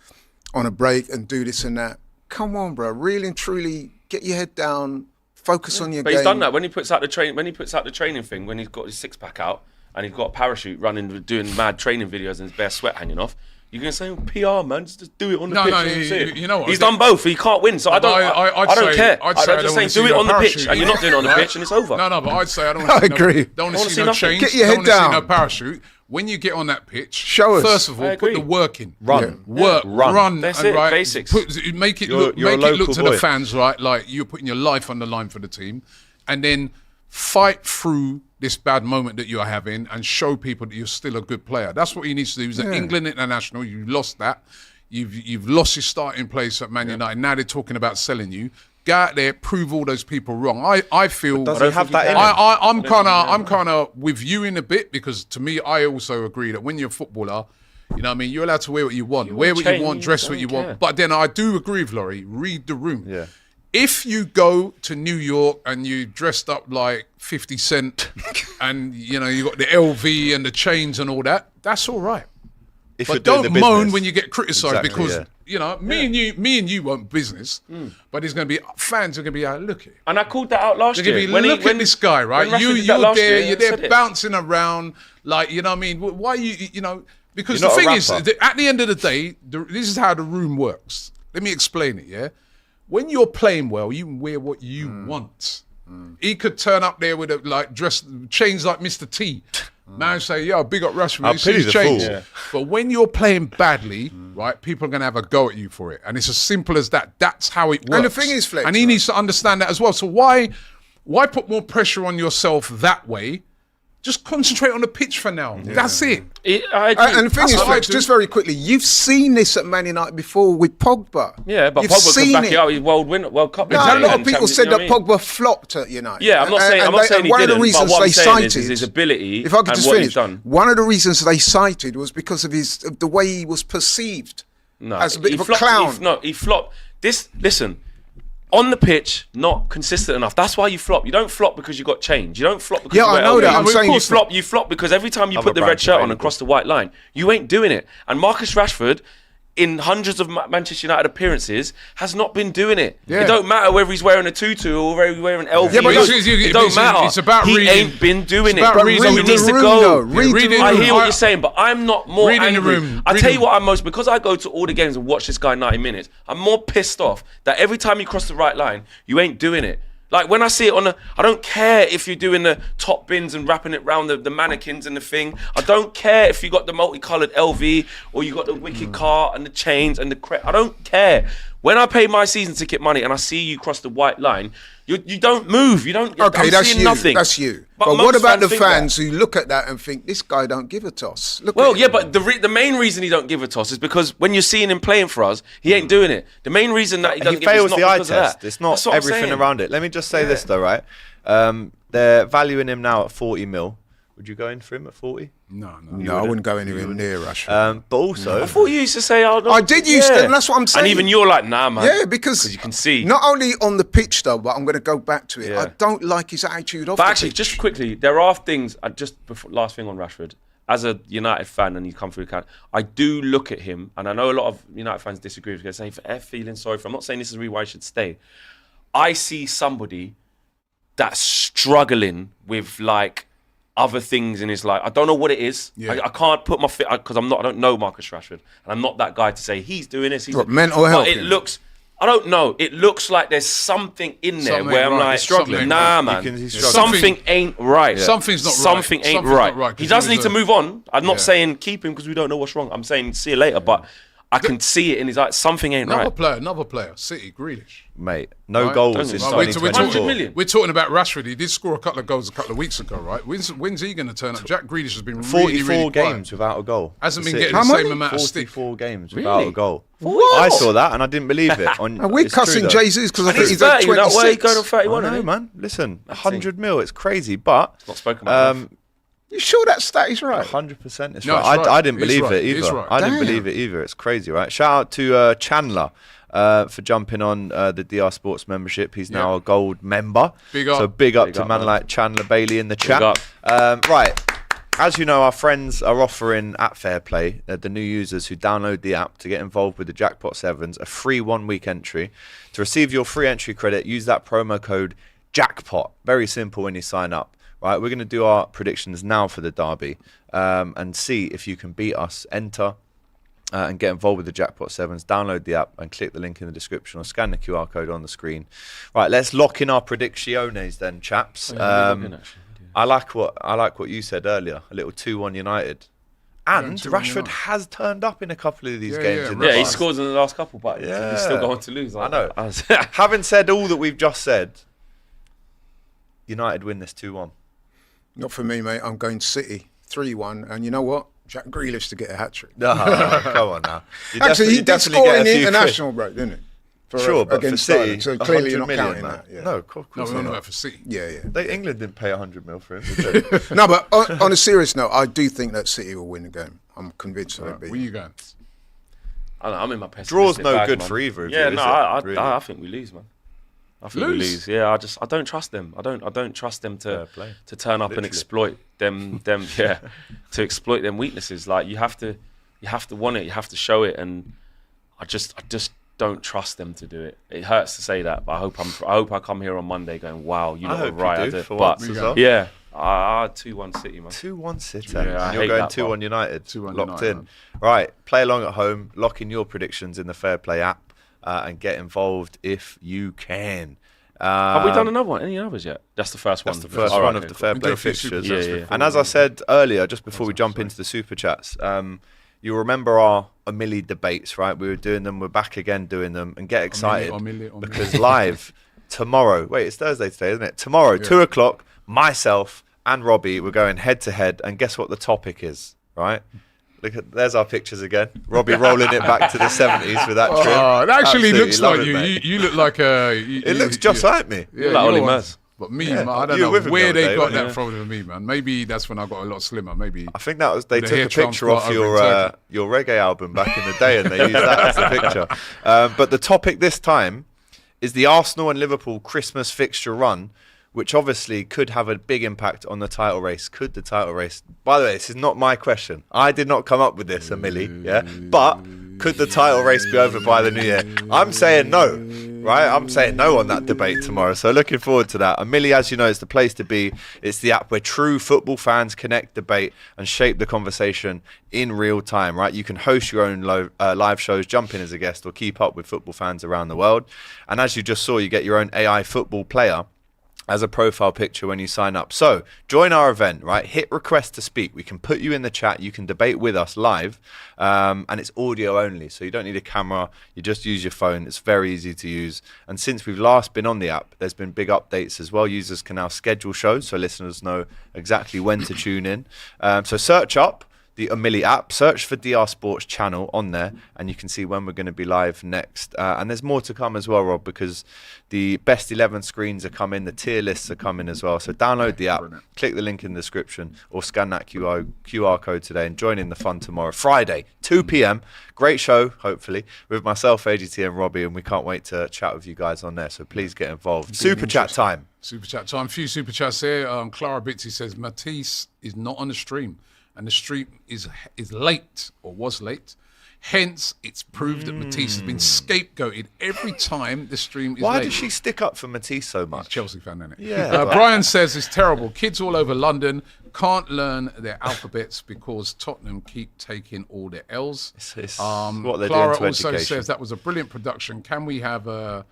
a break and do this and that, come on, bro, really and truly get your head down, focus on your But game. he's done that when he puts out the training thing, when he's got his six pack out and he's got a parachute running, doing mad training videos and his bare sweat hanging off. You're going to say, PR, man, just do it on the pitch. And see it. You know what? He's done both. He can't win, so I don't care. I'd say I'm just saying, do it on the pitch, and you're not doing it on the pitch, and it's over. No, but I'd say I don't I want to agree. Don't want to see no nothing. change. Get your head don't want to see no down. parachute. When you get on that pitch, Show us. First of I all, put agree. the work in. Run. Work, Run. run. That's and it, right, basics. Make it You're look a to local the boy. fans, right? Like you're putting your life on the line for the team, and then fight through this bad moment that you're having and show people that you're still a good player. That's what he needs to do. He's an England international. You lost that. You've lost your starting place at Man United. Now they're talking about selling you. Go out there, prove all those people wrong. I feel. Does he have that in him? I'm kind of with you in a bit, because to me, I also agree that when you're a footballer, you know what I mean, you're allowed to wear what you want, wear what you want, dress what you want. But then I do agree with Laurie. Read the room. Yeah. if you go to New York and you dressed up like 50 Cent and, you know, you got the LV and the chains and all that, that's all right. If But you're doing don't the moan business. when you get criticised Exactly, because, yeah. you know, me and you won't business, but there's going to be fans who are going to be like, look at it. And I called that out last They're year. going to be, look at this guy, right? when Rashford did that You're last there, year, you're I there said it. bouncing around, like, you know what I mean? Why you know, because You're the not a thing is, rapper. at the end of the day, this is how the room works. Let me explain it, yeah? When you're playing well, you can wear what you want. He could turn up there with chains like Mr. T. Man say, yo, big up Rashford. I'll You see pity his the chains. fool. Yeah. But when you're playing badly, right, people are going to have a go at you for it. And it's as simple as that. That's how it works. And the thing is, Flex, and he needs to understand that as well. So why put more pressure on yourself that way? Just concentrate on the pitch for now. That's it. I agree. And the thing That's is, what I Flex, do. just very quickly, you've seen this at Man United before with Pogba. Yeah, but You've Pogba can seen back it out. He's World Cup. No, winner a lot and of people Champions- said you know that what I mean? Pogba flopped at United. Yeah, I'm not saying he one of the didn't, reasons but what they I'm saying is cited his ability If I could and just what finish, he's done. one of the reasons they cited was because of the way he was perceived as a bit of a clown. He flopped. Listen, on the pitch, not consistent enough. That's why you flop. You don't flop because you got change. You don't flop because Yeah, you I got know LV. that. I'm saying You flop because every time you Other put the red brands shirt on available. across the white line, you ain't doing it. And Marcus Rashford, in hundreds of Manchester United appearances, has not been doing it. Yeah. It don't matter whether he's wearing a tutu or whether he's wearing LV. Yeah, but it don't matter. it's about he reading- ain't been doing it's about it. reading He the needs to room, go. though. Read the Reading I room. hear what you're saying, but I'm not more Reading the angry. room. I tell Reading- you what, I'm most, because I go to all the games and watch this guy 90 minutes, I'm more pissed off that every time you cross the right line, you ain't doing it. Like when I see it I don't care if you're doing the top bins and wrapping it round the mannequins and the thing. I don't care if you got the multicolored LV or you got the wicked car and the chains and the I don't care. When I pay my season ticket money and I see you cross the white line, you don't move. You don't. Okay, I'm that's seeing you. nothing. That's you. But But what most about the think that. fans who look at that and think this guy don't give a toss? Look Well, at yeah, him. but the main reason he don't give a toss is because when you're seeing him playing for us, he ain't doing it. The main reason that he doesn't He give it is fails not the eye because of that. test. It's not That's what I'm everything saying. around it. Let me just say this though, right? They're valuing him now at 40 mil. Would you go in for him at 40? No. No, I wouldn't go anywhere near Rashford. But also, I thought you used to say, "Oh, no." I did used to, and that's what I'm saying. And even you're like, "Nah, man." Yeah, because you can see. not only on the pitch though, but I'm going to go back to it. Yeah. I don't like his attitude off But the actually, pitch. just quickly, there are things. Last thing on Rashford, as a United fan, and you come through the account, I do look at him, and I know a lot of United fans disagree with me, saying, feeling sorry for him. I'm not saying this is really why he should stay. I see somebody that's struggling with like other things in his life. I don't know what it is. Yeah. I can't put my fit because I don't know Marcus Rashford, and I'm not that guy to say he's doing this. What, mental health, But it you know? looks. I don't know. It looks like there's something in there Something where I'm right. like, He's struggling. nah, You man, can- he's struggling. something ain't right. Something's not right. Something ain't Something's right. not right, 'cause He he does was need to a- move on. I'm not Yeah. saying keep him because we don't know what's wrong. I'm saying see you later, but I can see it in his eyes. Something ain't right. Another player, City, Grealish. Mate, no Right. goals Don't in get me Right, started. 2024. 100 million. We're talking about Rashford. He did score a couple of goals a couple of weeks ago, right? When's he going to turn up? Jack Grealish has been 44 really, really quiet. games without a goal. Hasn't for been City. getting the same amount of stick. 44 games without a goal. What? I saw that and I didn't believe it. And we're It's true, cussing though. Jesus because I And think he's he's at 30. That way, 26. going on 31. I isn't know, he? man. Listen, 100 mil, it's crazy, but Not spoken about. enough. You sure that stat is right? 100% it's No, right. it's right. I didn't It's believe right. it It's either. right. I didn't Damn. believe it either. It's crazy, right? Shout out to Chandler for jumping on the DR Sports membership. He's now a gold member. Big up. So big up Big to up, man man. like Chandler Bailey in the chat. up. Right. As you know, our friends are offering at Fairplay, the new users who download the app to get involved with the Jackpot Sevens, a free 1-week entry. To receive your free entry credit, use that promo code JACKPOT. Very simple when you sign up. Right, we're going to do our predictions now for the derby and see if you can beat us. Enter and get involved with the Jackpot Sevens. Download the app and click the link in the description or scan the QR code on the screen. Right, let's lock in our predicciones then, chaps. I like what you said earlier. A little 2-1 United. And 2-1 Rashford United. has turned up in a couple of these Yeah, games. yeah, in the Yeah, he past. scores in the last couple, but Yeah. he's still going to lose. I know. was- Having said all that we've just said, United win this 2-1. Not for me, mate. I'm going City 3-1, and you know what? Jack Grealish to get a hat trick. Come on now. You Actually, he you did score get a in the few quid. international break, didn't he? Sure, but for against City, Ireland. So clearly you're not 100 counting million, that. Yeah. No, of course No, we're on not. about for City. Yeah. England didn't pay 100 mil for him. Did they? No, but on a serious note, I do think that City will win the game. I'm convinced they'll Where be. you going? I don't know, I'm in my pessimistic Draw's no bag, good man. for either of Yeah, you, no, is it, I really? I think we lose, man. I think we lose. Yeah, I don't trust them. I don't trust them to turn up and exploit them. To exploit them weaknesses. Like you have to want it. You have to show it. And I just don't trust them to do it. It hurts to say that, but I hope I come here on Monday going, wow, you lot are right. But 2-1 City, man. 2-1 City. Yeah, and you're going 2-1 United. 2-1 locked United, in. man. Right, play along at home. Lock in your predictions in the Fairplay app and get involved if you can. Have we done another one? Any others yet? That's the first one. That's the first one of the Fairplay fixtures. And as I said earlier, just before we jump into the Super Chats, you remember our Omili debates, right? We were doing them. We're back again doing them. And get excited Omili. because live tomorrow. Wait, it's Thursday today, isn't it? Tomorrow, 2 o'clock, myself and Robbie, we're going head to head. And guess what the topic is, right? There's our pictures again. Robbie rolling it back to the 70s with that trim. Oh, it actually looks like you. Mate. You look like a... It looks just like me. Yeah, like Ollie Mers. But me, man, I don't know where they got that from with me, man. Maybe that's when I got a lot slimmer. Maybe I think that was they took a picture off your reggae album back in the day, and they used that as the picture. But the topic this time is the Arsenal and Liverpool Christmas fixture run, which obviously could have a big impact on the title race. Could the title race? By the way, this is not my question. I did not come up with this, Omili. Yeah, but could the title race be over by the new year? I'm saying no. Right, I'm saying no on that debate tomorrow. So looking forward to that. Omili, as you know, is the place to be. It's the app where true football fans connect, debate, and shape the conversation in real time. Right, you can host your own live shows, jump in as a guest, or keep up with football fans around the world. And as you just saw, you get your own AI football player as a profile picture when you sign up. So join our event, right? Hit request to speak. We can put you in the chat. You can debate with us live, and it's audio only. So you don't need a camera. You just use your phone. It's very easy to use. And since we've last been on the app, there's been big updates as well. Users can now schedule shows so listeners know exactly when to tune in. So search up the Omili app, search for DR Sports channel on there, and you can see when we're going to be live next. And there's more to come as well, Rob, because the best 11 screens are coming, the tier lists are coming as well. So download the app, click the link in the description, or scan that QR code today and join in the fun tomorrow. Friday, 2 p.m. Great show, hopefully, with myself, AGT, and Robbie, and we can't wait to chat with you guys on there. So please get involved. Super chat time. Super chat time. Few super chats here. Clara Bitsy says Matisse is not on the stream. And the stream is late, or was late. Hence, it's proved that Matisse has been scapegoated every time the stream is late. Why does she stick up for Matisse so much? He's a Chelsea fan, isn't it? Yeah. Brian says it's terrible. Kids all over London can't learn their alphabets because Tottenham keep taking all their L's. It's what they're Clara doing to also education. says that was a brilliant production. Can we have the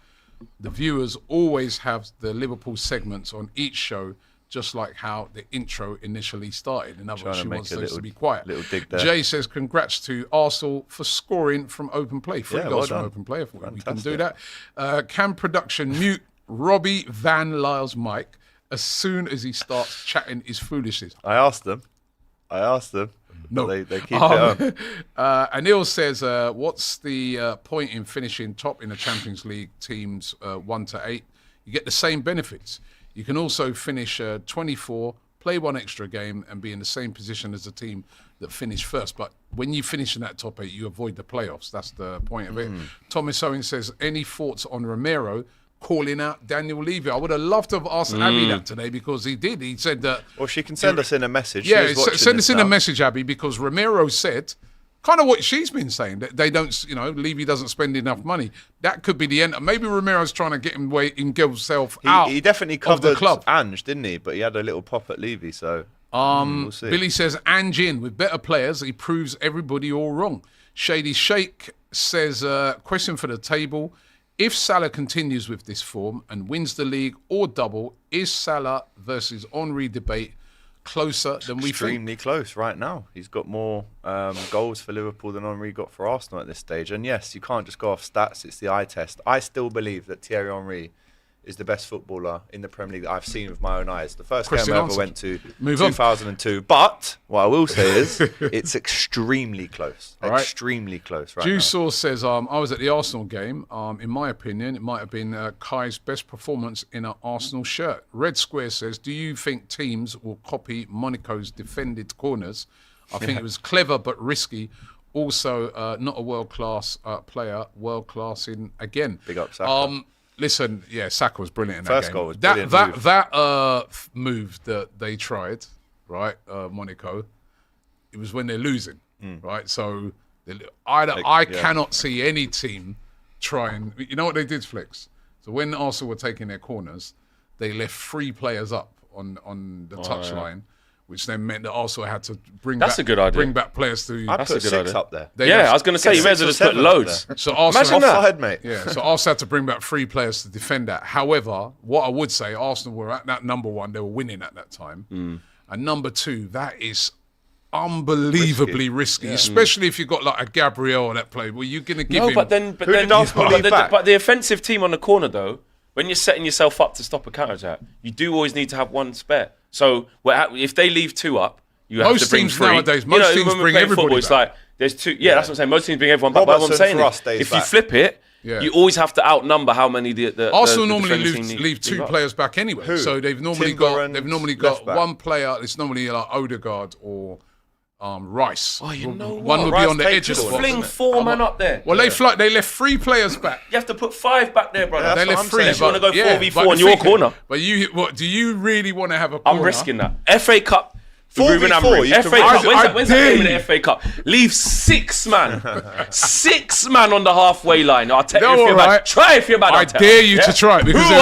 viewers always have the Liverpool segments on each show, just like how the intro initially started? In other words, she wants those to be quiet. Little dig there. Jay says, congrats to Arsenal for scoring from open play. Three goals from open play. If we can do that. Can production mute Robbie Van Lyle's mic as soon as he starts chatting his foolishness? I asked them. No. They keep it on. Anil says, what's the point in finishing top in the Champions League teams 1 to 8? You get the same benefits. You can also finish 24, play one extra game, and be in the same position as the team that finished first. But when you finish in that top 8, you avoid the playoffs. That's the point of it. Thomas Owen says, any thoughts on Romero calling out Daniel Levy? I would have loved to have asked Abby that today, because he did. He said that... Well, she can send us in a message. Yeah, send us in a message, Abby, because Romero said... kind of what she's been saying, that they don't, Levy doesn't spend enough money. That could be the end. Maybe Romero's trying to get himself out. He definitely covered the club. Ange, didn't he? But he had a little pop at Levy, so we'll see. Billy says, Ange in. With better players, he proves everybody all wrong. Shady Sheikh says, question for the table. If Salah continues with this form and wins the league or double, is Salah versus Henry debate closer than we think? Extremely close right now. He's got more goals for Liverpool than Henry got for Arsenal at this stage. And yes, you can't just go off stats. It's the eye test. I still believe that Thierry Henry is the best footballer in the Premier League that I've seen with my own eyes. The first game I ever went to, 2002. But what I will say is it's extremely close. Right. Extremely close right Juice now. Source says, I was at the Arsenal game. In my opinion, it might have been Kai's best performance in an Arsenal shirt. Red Square says, do you think teams will copy Monaco's defended corners? I think it was clever but risky. Also, not a world-class player, world-class in again. Big up, Saka. Listen, yeah, Saka was brilliant in that First game. goal was brilliant move. That move that they tried, right, Monaco, it was when they're losing, right? So I cannot see any team trying. You know what they did, Flex? So when Arsenal were taking their corners, they left 3 players up on the touchline, which then meant that Arsenal had to bring That's a good idea. bring back players to. I put 6 up there. I was going to say, you may as well just put loads. So Arsenal, Imagine that. Offside, mate. Yeah, so Arsenal had to bring back 3 players to defend that. However, what I would say, Arsenal were at that number 1, they were winning at that time. And number 2, that is unbelievably risky, especially if you've got like a Gabriel that play. Well, you're going to give him... But then Arsenal leave back? but the offensive team on the corner, though, when you're setting yourself up to stop a counter-attack, you do always need to have 1 spare. So if they leave 2 up, you have to bring teams 3. nowadays, most teams when we bring play everybody football, it's back. like there's 2. Yeah, that's what I'm saying. Most teams bring everyone back. But what I'm Robertson saying for us is, stays if you back. flip it, you always have to outnumber how many Arsenal the normally defenders team leave 2 up. players back anyway. Who? So they've normally Timber and got left back. 1 player. It's normally like Odegaard or Rice. Oh, you know One what? would Rice be on the takes edge of it the all, box. Fling 4 man up there. Well, they left 3 players back. You have to put 5 back there, brother. Yeah, They that's left what I'm 3. saying. Unless you wanna go 4v4 but on your the thing- corner. But do you really want to have a corner? I'm risking that. FA Cup. 4v4, Ruben Amorim. you FA can- Cup. I When's that dare game in the you. FA Cup? Leave 6 man. 6 man on the halfway line. I'll tell No, you if you're all right. bad. Try if you're bad. I I'll tell dare you to try it because Who there-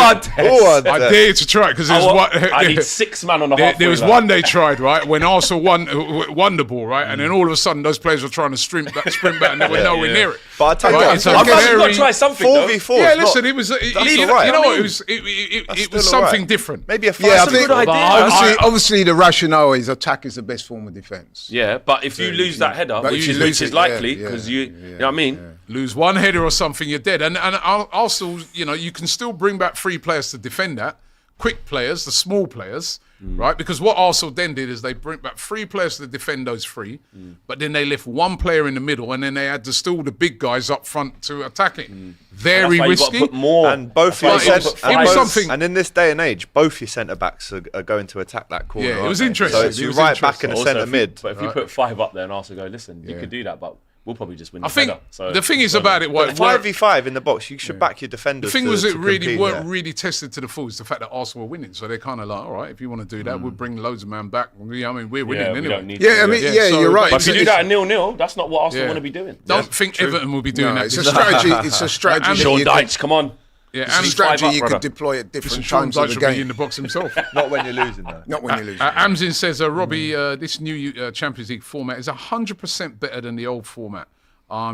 are they? I dare you to try it because there's one. I need 6 man on the halfway There was line. one they tried, right, when Arsenal won the ball, right, and then all of a sudden those players were trying to sprint back, and they were nowhere near it. But I tell you Right, what, it's a I've got to very- try something, though. 4v4. Yeah, is not- listen, it was. that's You all right. know I what? mean, It was that's something still all right. different. Maybe a 5. Yeah, I a think good idea. obviously the rationale is attack is the best form of defence. Yeah, but if you lose that header, But which you is lose it, likely, yeah, because yeah, you know what I mean? Lose 1 header or something, you're dead. And Arsenal, you can still bring back 3 players to defend that. Quick players, the small players, right? Because what Arsenal then did is they bring back 3 players to defend those 3, but then they left 1 player in the middle, and then they had to still the big guys up front to attack it. Very That's why you've got to risky. put more. And both That's your why it you've was- got to it put was five. something- and in this day and age, both your centre backs are going to attack that corner. Yeah, it aren't was they? interesting. So it's It you was right back interesting. in the Also, centre if you- mid. But if you put 5 up there and Arsenal go, listen, you could do that, but we'll probably just win. I the think header. So the thing is about it, what But 5v5 in the box, you should back your the defenders. thing was, to it really compete, weren't yeah. really tested to the full. It's the fact that Arsenal were winning, so they're kind of like, all right, if you want to do that, we'll bring loads of man back. I mean, we're winning yeah, we anyway. don't need Yeah, to, I mean, Yeah, yeah, so- you're right. But if you do It's- that at 0-0, that's not what Arsenal Yeah. want to be doing. Don't think Everton will be doing that. it's a this strategy. It's a strategy. And that Sean you could- Dyche, come on. Yeah, It's a and strategy 5 you up, could brother. deploy at different Sean times of Dyche the will be in game. the box himself. Not when you're losing, though. Not when you lose. Amzin says, Robbie, this new Champions League format is 100% better than the old format.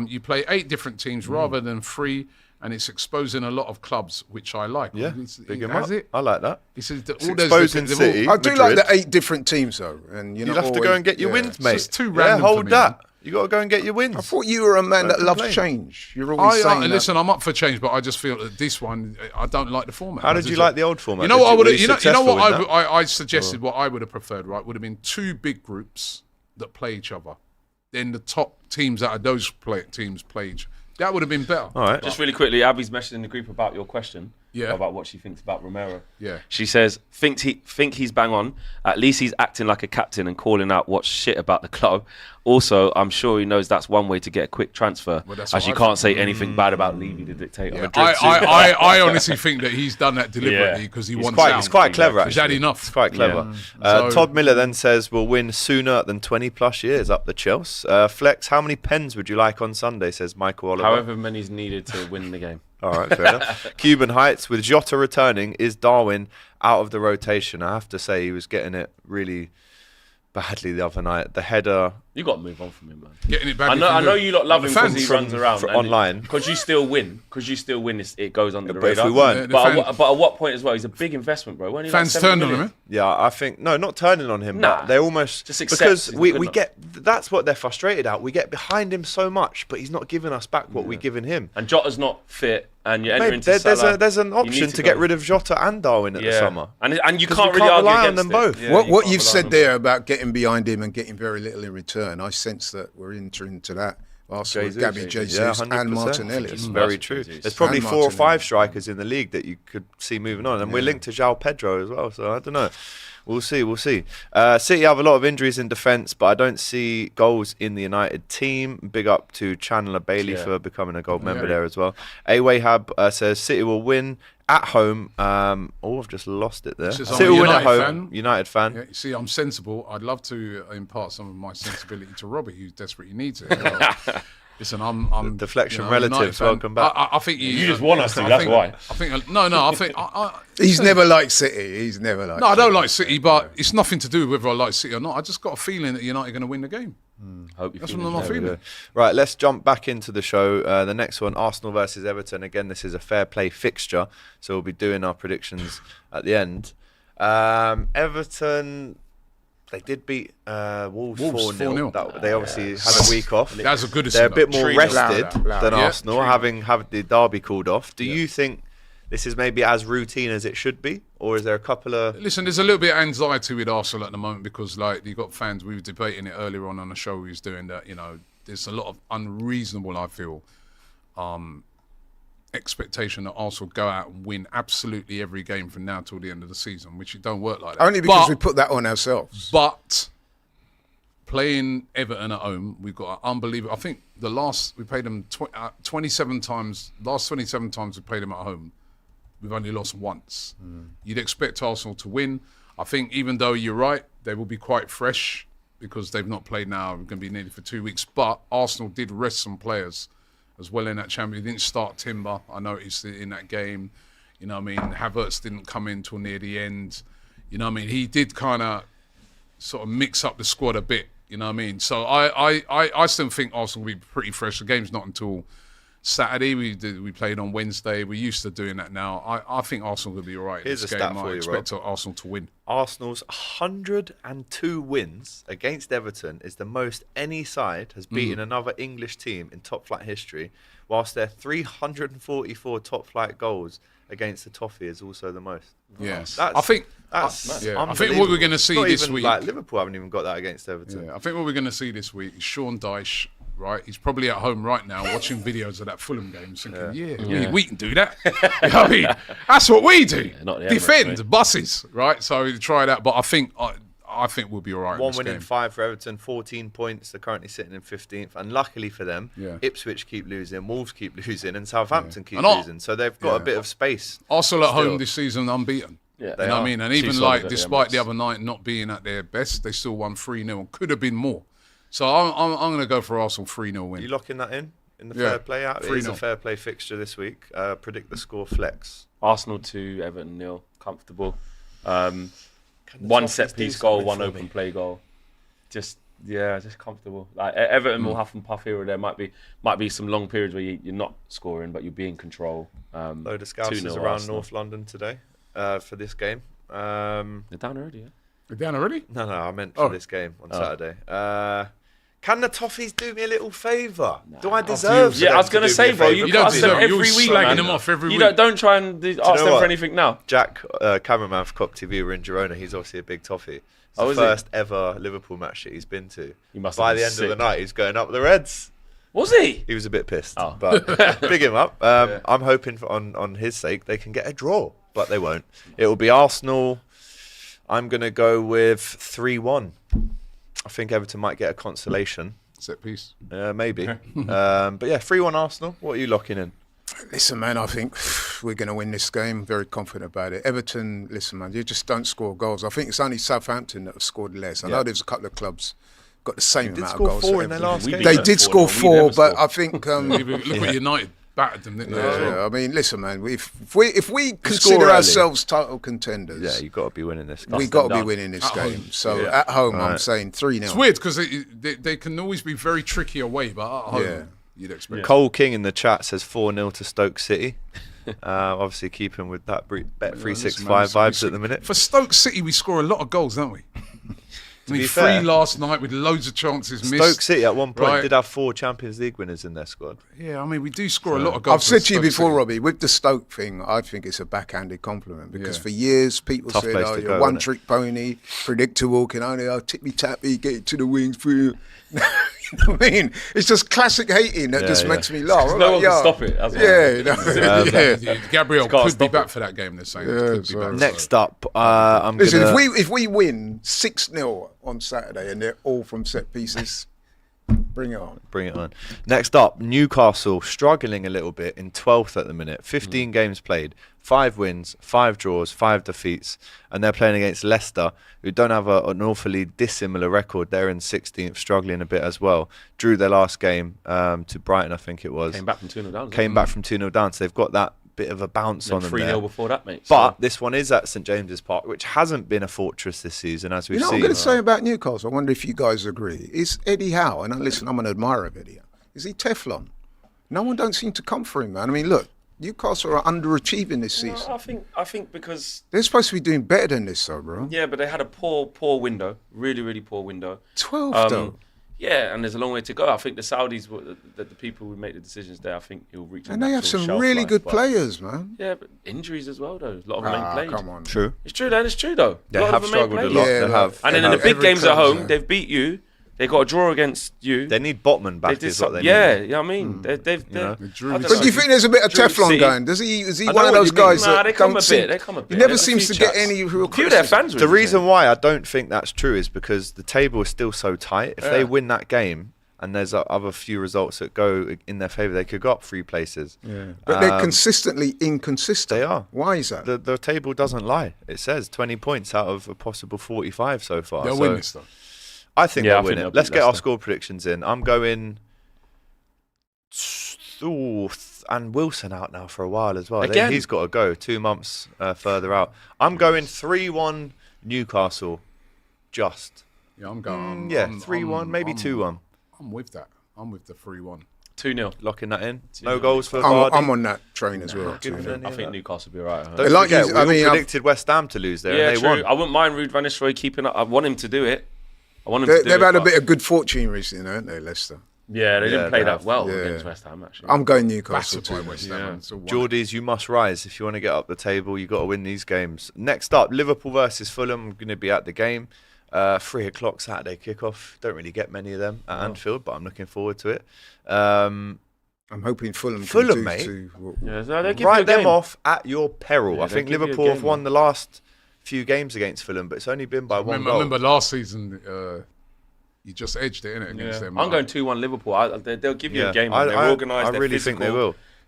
You play 8 different teams rather than 3, and it's exposing a lot of clubs, which I like. Yeah, big 'em up. Has it? I like that. He says that It's all those exposing they've all- City. I do Madrid. like the 8 different teams though, and You'll have to go and get your wins, mate. just too random for hold me, that. man. You got to go and get your wins. I thought you were a man Don't that loves complain. change. You're always saying that. Listen, I'm up for change, but I just feel that this one, I don't like the format. How did you like the old format? You know Did what I were would you have. You know successful what in that? I suggested. What I would have preferred. Right, would have been 2 big groups that play each other. Then the top teams out of those teams play each. That would have been better. All right. Just really quickly, Abby's messaged in the group about your question. Yeah. About what she thinks about Romero. Yeah. She says, think he's bang on. At least he's acting like a captain and calling out what's shit about the club. Also, I'm sure he knows that's one way to get a quick transfer, Well, that's as what you I can't say anything bad about Levy the dictator. Yeah, I honestly think that he's done that deliberately Yeah. because he He's wants quite- out. It's quite clever, Is actually. that enough? It's quite clever. So- Todd Miller then says, we'll win sooner than 20 plus years up the Chelsea. Flex, how many pens would you like on Sunday, says Michael Oliver. However many's needed to win the game. All right, fair enough. Cuban Heights, with Jota returning, is Darwin out of the rotation? I have to say he was getting it really badly the other night. The header... You got to move on from him, man. Getting it back. I know you lot love him because he fans runs around online. Because you still win. It goes under the But if radar. we weren't- But at what point as well? He's a big investment, bro. Weren't he Fans like 7 turned on million? him. Yeah, I think not turning on him, Nah. but they're almost Just accept because he's not we good enough. get that's what they're frustrated at. We get behind him so much, but he's not giving us back what we're giving him. And Jota's not fit, and you enter Mate, into Salah. there's an you option need to get go. rid of Jota and Darwin at the summer. And you 'Cause can't we really can't argue rely on against them it. both. Yeah, What you can't you've rely on said them there about getting behind him and getting very little in return, I sense that we're entering to that. Arsenal with Gabby Jesus Yeah, and 100%. Martinelli. It's very true. Jesus. There's probably And 4 or 5 Martinelli. strikers in the league that you could see moving on, and we're linked to João Pedro as well. So I don't know. We'll see. City have a lot of injuries in defence, but I don't see goals in the United team. Big up to Chandler Bailey for becoming a gold member there as well. Awayhab says City will win at home. I've just lost it there. City will win at home. United fan. Yeah, you see, I'm sensible. I'd love to impart some of my sensibility to Robbie, who desperately needs it. Listen, I'm deflection relatives. Welcome back. I think You just want us to. That's why. I think no. I think He's never liked City. He's never liked. No, I don't like City, but it's nothing to do with whether I like City or not. I just got a feeling that United are going to win the game. Hope you That's feel what I'm feeling. Right, let's jump back into the show. The next one, Arsenal versus Everton. Again, this is a fair play fixture, so we'll be doing our predictions at the end. Everton, they did beat Wolves 4-0. They obviously had a week off. That's a good. They're a bit more rested than Yeah, Arsenal, having the derby called off. Do you think this is maybe as routine as it should be, or is there a couple of... Listen, there's a little bit of anxiety with Arsenal at the moment because, like, you've got fans, we were debating it earlier on the show we was doing, that, you know, there's a lot of unreasonable, I feel, expectation that Arsenal go out and win absolutely every game from now till the end of the season, which it don't work like that. Only because we put that on ourselves. But playing Everton at home, we've got an unbelievable... I think we played them 27 times. Last 27 times we played them at home, we've only lost once. You'd expect Arsenal to win. I think even though you're right, they will be quite fresh because they've not played now. We're going to be nearly for 2 weeks. But Arsenal did rest some players as well in that Champions. They didn't start Timber, I noticed it in that game. You know what I mean? Havertz didn't come in till near the end. You know what I mean? He did kind of sort of mix up the squad a bit. You know what I mean? So I still think Arsenal will be pretty fresh. The game's not until Saturday. We played on Wednesday. We're used to doing that now. I think Arsenal will be all right in this game. I expect Arsenal to win. Arsenal's 102 wins against Everton is the most any side has beaten another English team in top flight history, whilst their 344 top flight goals against the Toffee is also the most. Yes, I think what we're going to see this week. Like Liverpool haven't even got that against Everton. Yeah, I think what we're going to see this week is Sean Dyche. Right, he's probably at home right now watching videos of that Fulham game, thinking, we can do that. You know what I mean? That's what we do. Defend buses, right? So try that, but I think we'll be all right. One win in 5 for Everton, 14 points. They're currently sitting in 15th, and luckily for them, Ipswich keep losing, Wolves keep losing, and Southampton keep losing. So they've got a bit of space. Arsenal at home this season unbeaten. Yeah, you know what I mean? And even despite the other night not being at their best, they still won 3-0 and could have been more. So I'm going to go for Arsenal 3-0 win. You locking that in the fair play app? It is a fair play fixture this week. Predict the score, flex. Arsenal 2, Everton 0. Comfortable. One set piece goal, one open play goal. Just comfortable. Like Everton will huff and puff here or there. Might be some long periods where you're not scoring, but you'll be in control. Load of scouts around Arsenal. North London today for this game. They're down already, yeah? They're down already? No, I meant for this game on Saturday. Can the Toffees do me a little favour? Do I deserve? Yeah, I was going to say, bro, you can't ask them every week. Slagging them off every week. Don't try and ask them for anything now. Jack, cameraman for Cop TV, were in Girona. He's obviously a big Toffee. It's the first ever Liverpool match that he's been to. By the end of the night, he's going up the Reds. Was he? He was a bit pissed, but big him up. I'm hoping on his sake they can get a draw, but they won't. It will be Arsenal. I'm going to go with 3-1. I think Everton might get a consolation. Set piece. Maybe. But yeah, 3-1 Arsenal. What are you locking in? Listen, man, I think we're going to win this game. Very confident about it. Everton, listen, man, you just don't score goals. I think it's only Southampton that have scored less. I know there's a couple of clubs got the same amount of goals. Four in their last game. They did score 4, but I think... Look at United. Battered them, didn't they? Yeah, I mean, listen, man. If we consider ourselves title contenders, you've got to be winning this. We've got to be winning this game. So at home, I'm saying 3-0. It's weird because they can always be very tricky away, but at home, you'd expect. Cole King in the chat says 4-0 to Stoke City. Obviously, keeping with that Bet 365 vibes at the minute. For Stoke City, we score a lot of goals, don't we? I mean, 3 last night with loads of chances missed. Stoke City at one point did have 4 Champions League winners in their squad. Yeah, I mean, we do score a lot of goals. I've said to you before, Robbie, with the Stoke thing, I think it's a backhanded compliment because for years people said, you're a one-trick pony, predictable, can only tippy-tappy, get it to the wings for you. I mean, it's just classic hating that just makes me laugh. I'm No like, one can stop it. That's why. Yeah, Gabriel Can't could be stop back it. for that game. They're saying. Yeah, Could be so- back, Next up, I'm Listen, gonna. if we win 6-0 on Saturday and they're all from set pieces, bring it on. Bring it on. Next up, Newcastle struggling a little bit in 12th at the minute. 15 games played, 5 wins, 5 draws, 5 defeats, and they're playing against Leicester, who don't have an awfully dissimilar record. They're in 16th, struggling a bit as well. Drew their last game to Brighton, I think it was. Came back from 2-0 down. Came back from 2-0 down, so they've got that bit of a bounce on them 3-0 there. before that, mate. But So- this one is at St James's Park, which hasn't been a fortress this season, as we've You know what I'm seen. going to say about Newcastle? I wonder if you guys agree. Is Eddie Howe, and listen, I'm an admirer of Eddie Howe, is he Teflon? No one don't seem to come for him, man. I mean, look, Newcastle are underachieving this season. No, I think because They're supposed to be doing better than this, though, bro. yeah, but they had a poor window, really poor window. 12, though. Yeah, and there's a long way to go. I think the Saudis, the people who make the decisions there, I think he'll reach. And they have some really good players, man. Yeah, but injuries as well, though. A lot of them ain't played. Come on. True. It's true, then. It's true, though. They A lot have of them ain't struggled a played. lot. Yeah, They look, have. And then they in the have. big Every games at club's home, there. they've beat you. They got a draw against you. They need Botman back, They did is what some- they yeah, need. yeah, I mean, they've know? They drew I don't with But know. do you think there's a bit of Drew Teflon City. going? Is he I one know of what those you mean. guys Nah, that they come don't a seem, bit. They come a bit. He never There's a seems few to get chats. any real A few of their criticism. fans were The in the reason game. why I don't think that's true is because the table is still so tight. If they win that game and there's other few results that go in their favour, they could go up 3 places. But they're consistently inconsistent. They are. Why is that? The table doesn't lie. It says 20 points out of a possible 45 so far. They'll So win this though. I think Yeah, I they'll think win they'll it. Let's beat get our Leicester. score predictions in. I'm going. And Wilson out now for a while as well. Again? He's got to go 2 months further out. I'm going 3-1 Newcastle. Just. Yeah, I'm going. Yeah, I'm- 3-1, maybe 2-1. I'm with that. I'm with the 3-1. 2-0. Locking that in. 2-0 No goals for I'm Vardy. on that train as well. Give too. them any I of think that. Newcastle will be alright. Don't Like forget, you- we I all mean, predicted West Ham to lose there, Yeah, and they true. won. I wouldn't mind Ruud van Nistelrooy keeping up. I want him to do it. I want him to do They've it. had a but- bit of good fortune recently, haven't they, Leicester? Yeah, they Yeah, didn't play they that have. well Yeah. against West Ham, actually. I'm going Newcastle Battered by too. West Yeah. Ham. It's a one. Geordies, you must rise if you want to get up the table. You got to win these games. Next up, Liverpool versus Fulham. I'm going to be at the game. 3 o'clock Saturday kickoff. Don't really get many of them at Anfield, but I'm looking forward to it. I'm hoping Fulham Fulham, can mate. Yeah, so they'll give you Write a them game. off at your peril. Yeah, I think they'll give you a Liverpool have game, won man. the last few games against Fulham, but it's only been by one I goal. remember last season, you just edged it, innit, against them. I'm going 2-1 Liverpool. They'll give you Yeah, a game. Man. They're organised. I they're really physical. think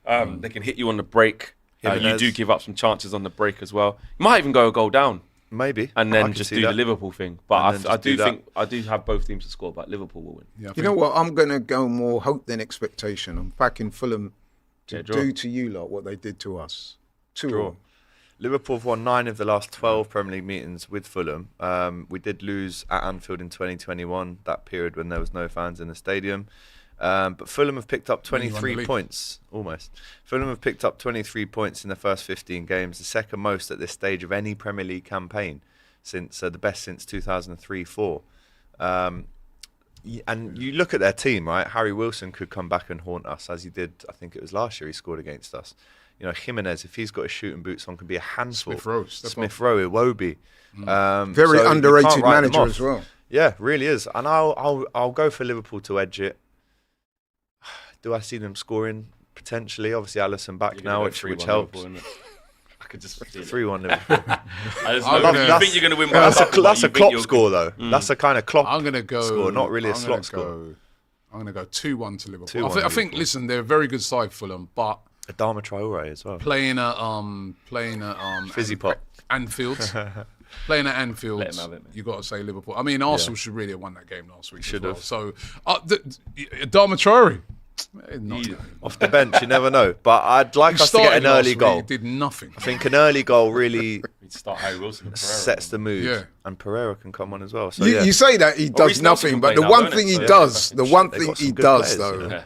they will. They can hit you on the break. You Jimenez. do give up some chances on the break as well. You might even go a goal down Maybe. and I then can just see do that. the Liverpool thing. And But then I just do do that. think I do have both teams to score, but Liverpool will win. Yeah, I You think- know what? I'm going to go more hope than expectation. I'm backing Fulham to Yeah, draw. do to you lot what they did to us. Draw. Liverpool have won 9 of the last 12 Premier League meetings with Fulham. We did lose at Anfield in 2021, that period when there was no fans in the stadium. But Fulham have picked up When you won the 23 league. points, almost. Fulham have picked up 23 points in the first 15 games, the second most at this stage of any Premier League campaign, since the best since 2003-04. And you look at their team, right? Harry Wilson could come back and haunt us, as he did, I think it was last year he scored against us. You know, Jimenez, if he's got his shooting boots on, can be a handful. Smith Rowe, step Smith Rowe, Iwobi. Very so you underrated can't write them manager off. as well. Yeah, really is. And I'll go for Liverpool to edge it. Do I see them scoring? Potentially. Obviously, Alisson back You're now, gonna which go 3-1 helps. Liverpool, innit? I could just feel it. 3-1 Liverpool. I just I'm know gonna- you think you're going to win by That's a, couple, but that's you a think Klopp you'll- score, though. That's a kind of Klopp I'm going to go. score, not really a I'm slot gonna score. go- I'm going to go 2-1 to Liverpool. 2-1 I think, Liverpool. listen, they're a very good side, Fulham, but Adama Traore as well. playing at Fizzy pop. Anfield. Playing at Anfield, Let 'em have it, man. you got to say Liverpool. I mean, Arsenal should really have won that game last week. Should as well. have. So, Adama Traore, not Off the bench, you never know. But I'd like us to get an early goal. He did nothing. I think an early goal really We'd start Harry Wilson and Pereira. sets the mood. Yeah. And Pereira can come on as well. So, You, yeah. you say that he does Reece Nelson nothing, can but play the now, one don't thing it? he So, yeah. does, the one They've thing got some he good does, players, though, you know. Yeah.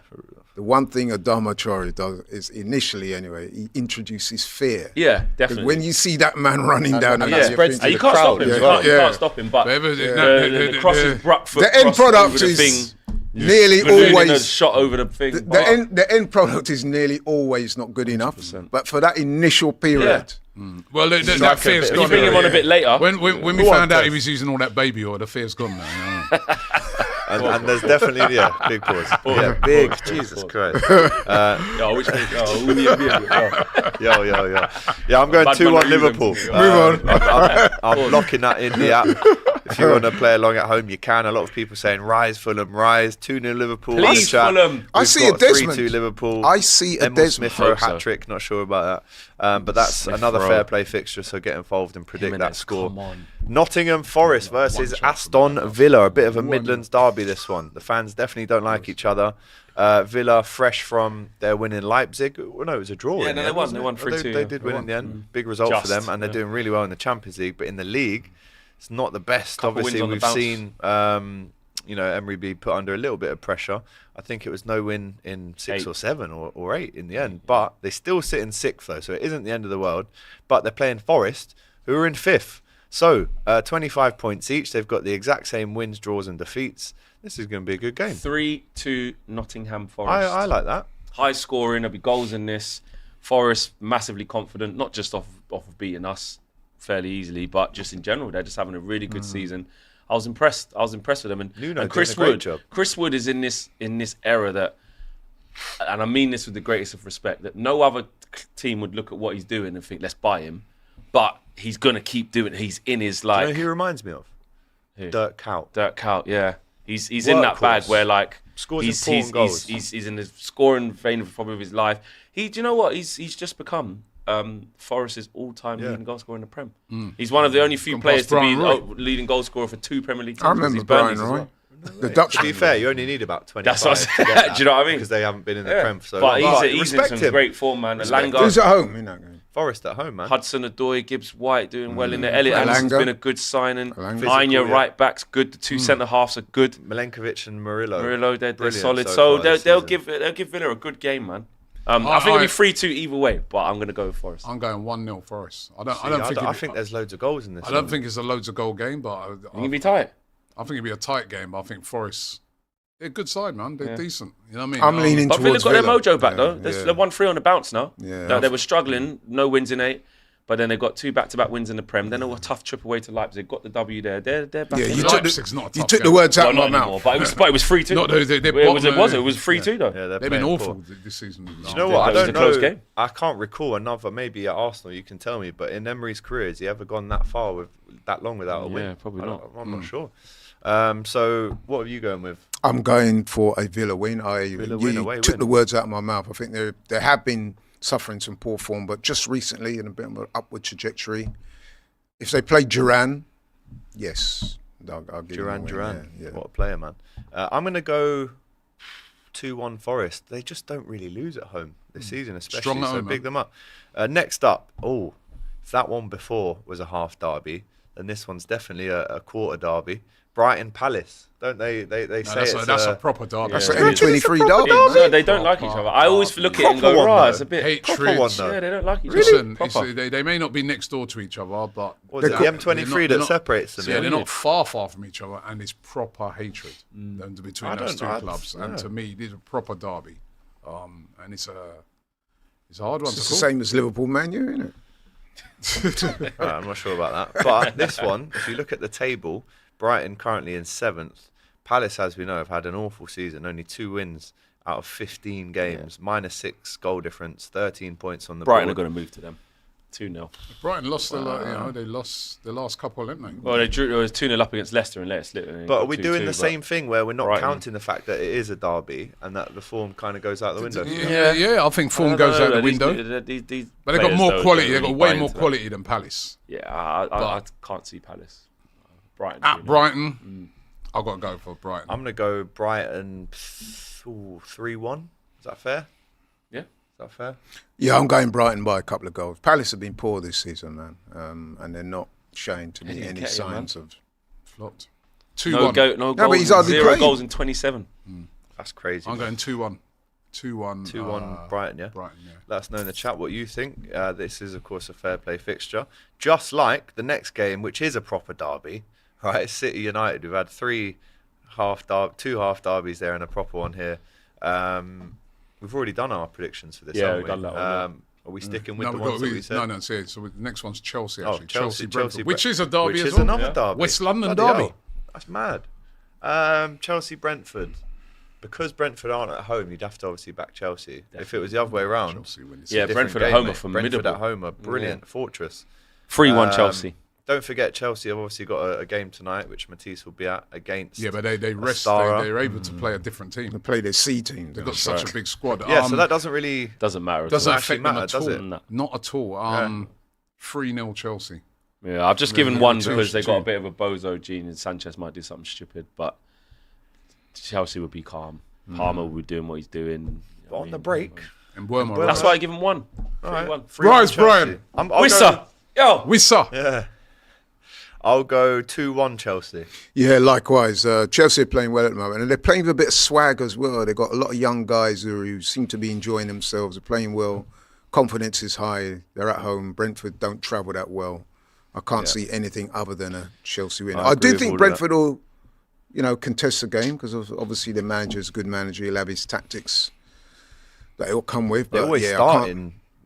the one thing Adama Traore does is initially, anyway, he introduces fear. Yeah, 'Cause definitely. when you see that man running down, and the that yeah, spreads to you the can't stop crowd him. as You well. can't, you Yeah. can't stop him. But But ever- the cross is The end product is nearly always shot over the thing. the end product is nearly always not good enough. But for that initial period, Well, that like a fear's bit of gone. you bring him on a yeah. bit later. When we Go on, found out he Kev. was using all that baby oil, the fear's gone now. And there's definitely, big pause. Yeah, big, Jesus Christ. Which Yeah, I'm going Bad 2-1 man, Liverpool. Move on. I'm locking that in the app. If you want to play along at home, you can. A lot of people saying, rise Fulham, rise. 2-0 Liverpool. Please, Chat. Fulham. I We've see a got Desmond. 3-2 Liverpool. I see a Emil Desmond. Smith for a Hope so. hat-trick. Not sure about that. But that's Smith another Rowe. fair play fixture, so get involved and predict that Jimenez, score. come on. Nottingham Forest versus Aston Villa. A bit of a Midlands derby, this one. The fans definitely don't like each other. Villa, fresh from their win in Leipzig. Well, no, it was a draw. Yeah, in the no, end, they won. wasn't They it? won 3-2, They yeah. did They win won. in the end. Big result for them, and they're doing really well in the Champions League. But in the league, it's not the best. Couple Obviously, wins on the we've bounce. seen Emery be put under a little bit of pressure. I think it was no win in 6 8. or 7 or 8 in the end. But they still sit in 6th, though, so it isn't the end of the world. But they're playing Forest, who are in 5th. So, 25 points each. They've got the exact same wins, draws, and defeats. This is going to be a good game. 3-2 Nottingham Forest. I like that. High scoring. There'll be goals in this. Forest massively confident, not just off of beating us fairly easily, but just in general. They're just having a really good season. I was impressed with them. And Chris doing a great Wood. job. Chris Wood is in this era that, and I mean this with the greatest of respect, that no other team would look at what he's doing and think, let's buy him. But he's gonna keep doing it. He's in his Do you know like who he reminds me of? Who? Dirk Kuyt. Dirk Kuyt, yeah. He's in that bag Workhorse. where like Scores he's important goals. he's in the scoring vein probably of his life. Do you know what? He's just become Forest's all-time leading goal scorer in the Prem. He's one of the only few Gone players past to be Brian Roy. leading goal scorer for 2 Premier League teams. I remember He's Brian Burnley's as Roy. well. The To Dutchman. be fair, you only need about 25 That's what to I'm get saying. that, Do you know what I mean? Because they haven't been in the Yeah. Prem for so But long. he's in respect some him. great form, man. Who's Elanga, at home? You know. Forest at home, man. Hudson-Odoi, Gibbs White doing well in there. Elliot Elanga. Anderson's been a good signing. Elanga. Anya Physical, right back's good. The 2 centre-halves are good. Milenkovic and Murillo. They're Brilliant solid. so So far they'll this season. give Villa a good game, man. I think it'll be 3-2 either way, but I'm going to go with Forest. I'm going 1-0 Forest. I I think there's loads of goals in this. I don't think it's a loads of goal game, but It's going to be tight. I think it'll be a tight game. But I think Forest, they're a good side, man. They're decent. You know what I mean? I'm leaning But Villa's towards got their Villa. mojo back, though. Yeah. They won 3 on the bounce now. Yeah. They were struggling, no wins in 8. But then they got 2 back-to-back wins in the Prem. Then a tough trip away to Leipzig. Got the W there. They're back. Yeah, in you the took Leipzig's not a you tough took the game. words out Well, of my not anymore, mouth. but it was 3-2. No, they're it was. bottom, It was 3-2 though. Yeah, They've been awful poor. this season. You know what? I It was don't a close know. game. I can't recall another. Maybe at Arsenal, you can tell me. But in Emery's career, has he ever gone that far with that long without a win? Yeah, probably not. I'm not sure. So, what are you going with? I'm going for a Villa win. Villa win, away took win. the words out of my mouth. I think they have been suffering some poor form, but just recently in a bit of an upward trajectory. If they play Duran, yes, I'll give them a win. Duran. Yeah. What a player, man. I'm going to go 2-1 Forest. They just don't really lose at home this season, especially. Strong at so home, big man. them up. Next up, if that one before was a half derby, then this one's definitely a quarter derby. Brighton Palace, don't they? They say That's a proper derby. That's Yeah. an M23 derby. No, they don't like each other. I always look at it and Proper go, one, "Rah, though. it's a bit Hatred. Proper one, though. Yeah, they don't like each Listen, other. Proper. they may not be next door to each other, but What is it, the M23 that separates them? Yeah, they're not far from each other, and it's proper hatred between I those don't two know, clubs. yeah. And to me, it is a proper derby, and it's a hard one It's to the call. same as Liverpool Man U, isn't it? I'm not sure about that. But this one, if you look at the table, Brighton currently in 7th. Palace, as we know, have had an awful season. Only 2 wins out of 15 games. -6 goal difference, 13 points on the Brighton are board. going to move to them. 2-0. Brighton lost they lost the last couple, didn't they? Well, they drew. It was 2-0 up against Leicester and Leicester. But are we doing the same thing where we're not Brighton. counting the fact that it is a derby and that the form kind of goes out the window? Yeah, I think form goes out the window. But they've got more quality. They've got way more quality than Palace. Yeah, I can't see Palace. Brighton. At Brighton, I've got to go for Brighton. I'm going to go Brighton 3-1. Is that fair? Yeah. Is that fair? Yeah, I'm going Brighton by a couple of goals. Palace have been poor this season, man, and they're not showing to me any signs of. Flopped. No 2-1. goals. but he's hardly 0 played. goals in 27. That's crazy. I'm going 2-1. 2-1. 2-1 Brighton, yeah? Brighton, yeah. Let us know in the chat what you think. This is, of course, a fair play fixture. Just like the next game, which is a proper derby, right? City United. We've had 2 half derbies there and a proper one here. We've already done our predictions for this, Yeah, haven't we've we? done that one, Are we sticking with the we've ones that we said? No, see, so the next one's Chelsea, Oh, actually. Chelsea, Brentford, Chelsea, which is a derby which as is well. another derby. West London Bloody derby. hell. That's mad. Chelsea Brentford. Because Brentford aren't at home, you'd have to obviously back Chelsea. If it was the other way around, Chelsea win this. Yeah, different Brentford at game, home mate. are formidable. Brentford at home are brilliant. Fortress. 3-1 Chelsea. Don't forget Chelsea have obviously got a game tonight, which Matisse will be at against. Yeah, but they rest. Astara. They're able to play a different team. They play their C team. They've got such a big squad. Yeah, so that doesn't really. Doesn't matter. doesn't at all. affect matter, them at does all. it? No. Not at all. 3-0 Chelsea. Yeah, I've just given Yeah, one Chelsea because they got a too. bit of a bozo gene and Sanchez might do something stupid, but Chelsea would be calm. Palmer would be doing what he's doing. But on the break. And Wormer. That's why I give him one. All right. 3-1. 3-1 Rise, Chelsea. Brian. I'll Wissa! go- Yo! Wissa. Yeah. I'll go 2-1 Chelsea. Yeah, likewise. Chelsea are playing well at the moment, and they're playing with a bit of swag as well. They've got a lot of young guys who seem to be enjoying themselves. They're playing well. Confidence is high. They're at home. Brentford don't travel that well. I can't see anything other than a Chelsea win. I I agree do with all think of Brentford will, contest the game because obviously the manager's a good manager. He'll have his tactics that he'll come with. They But always yeah,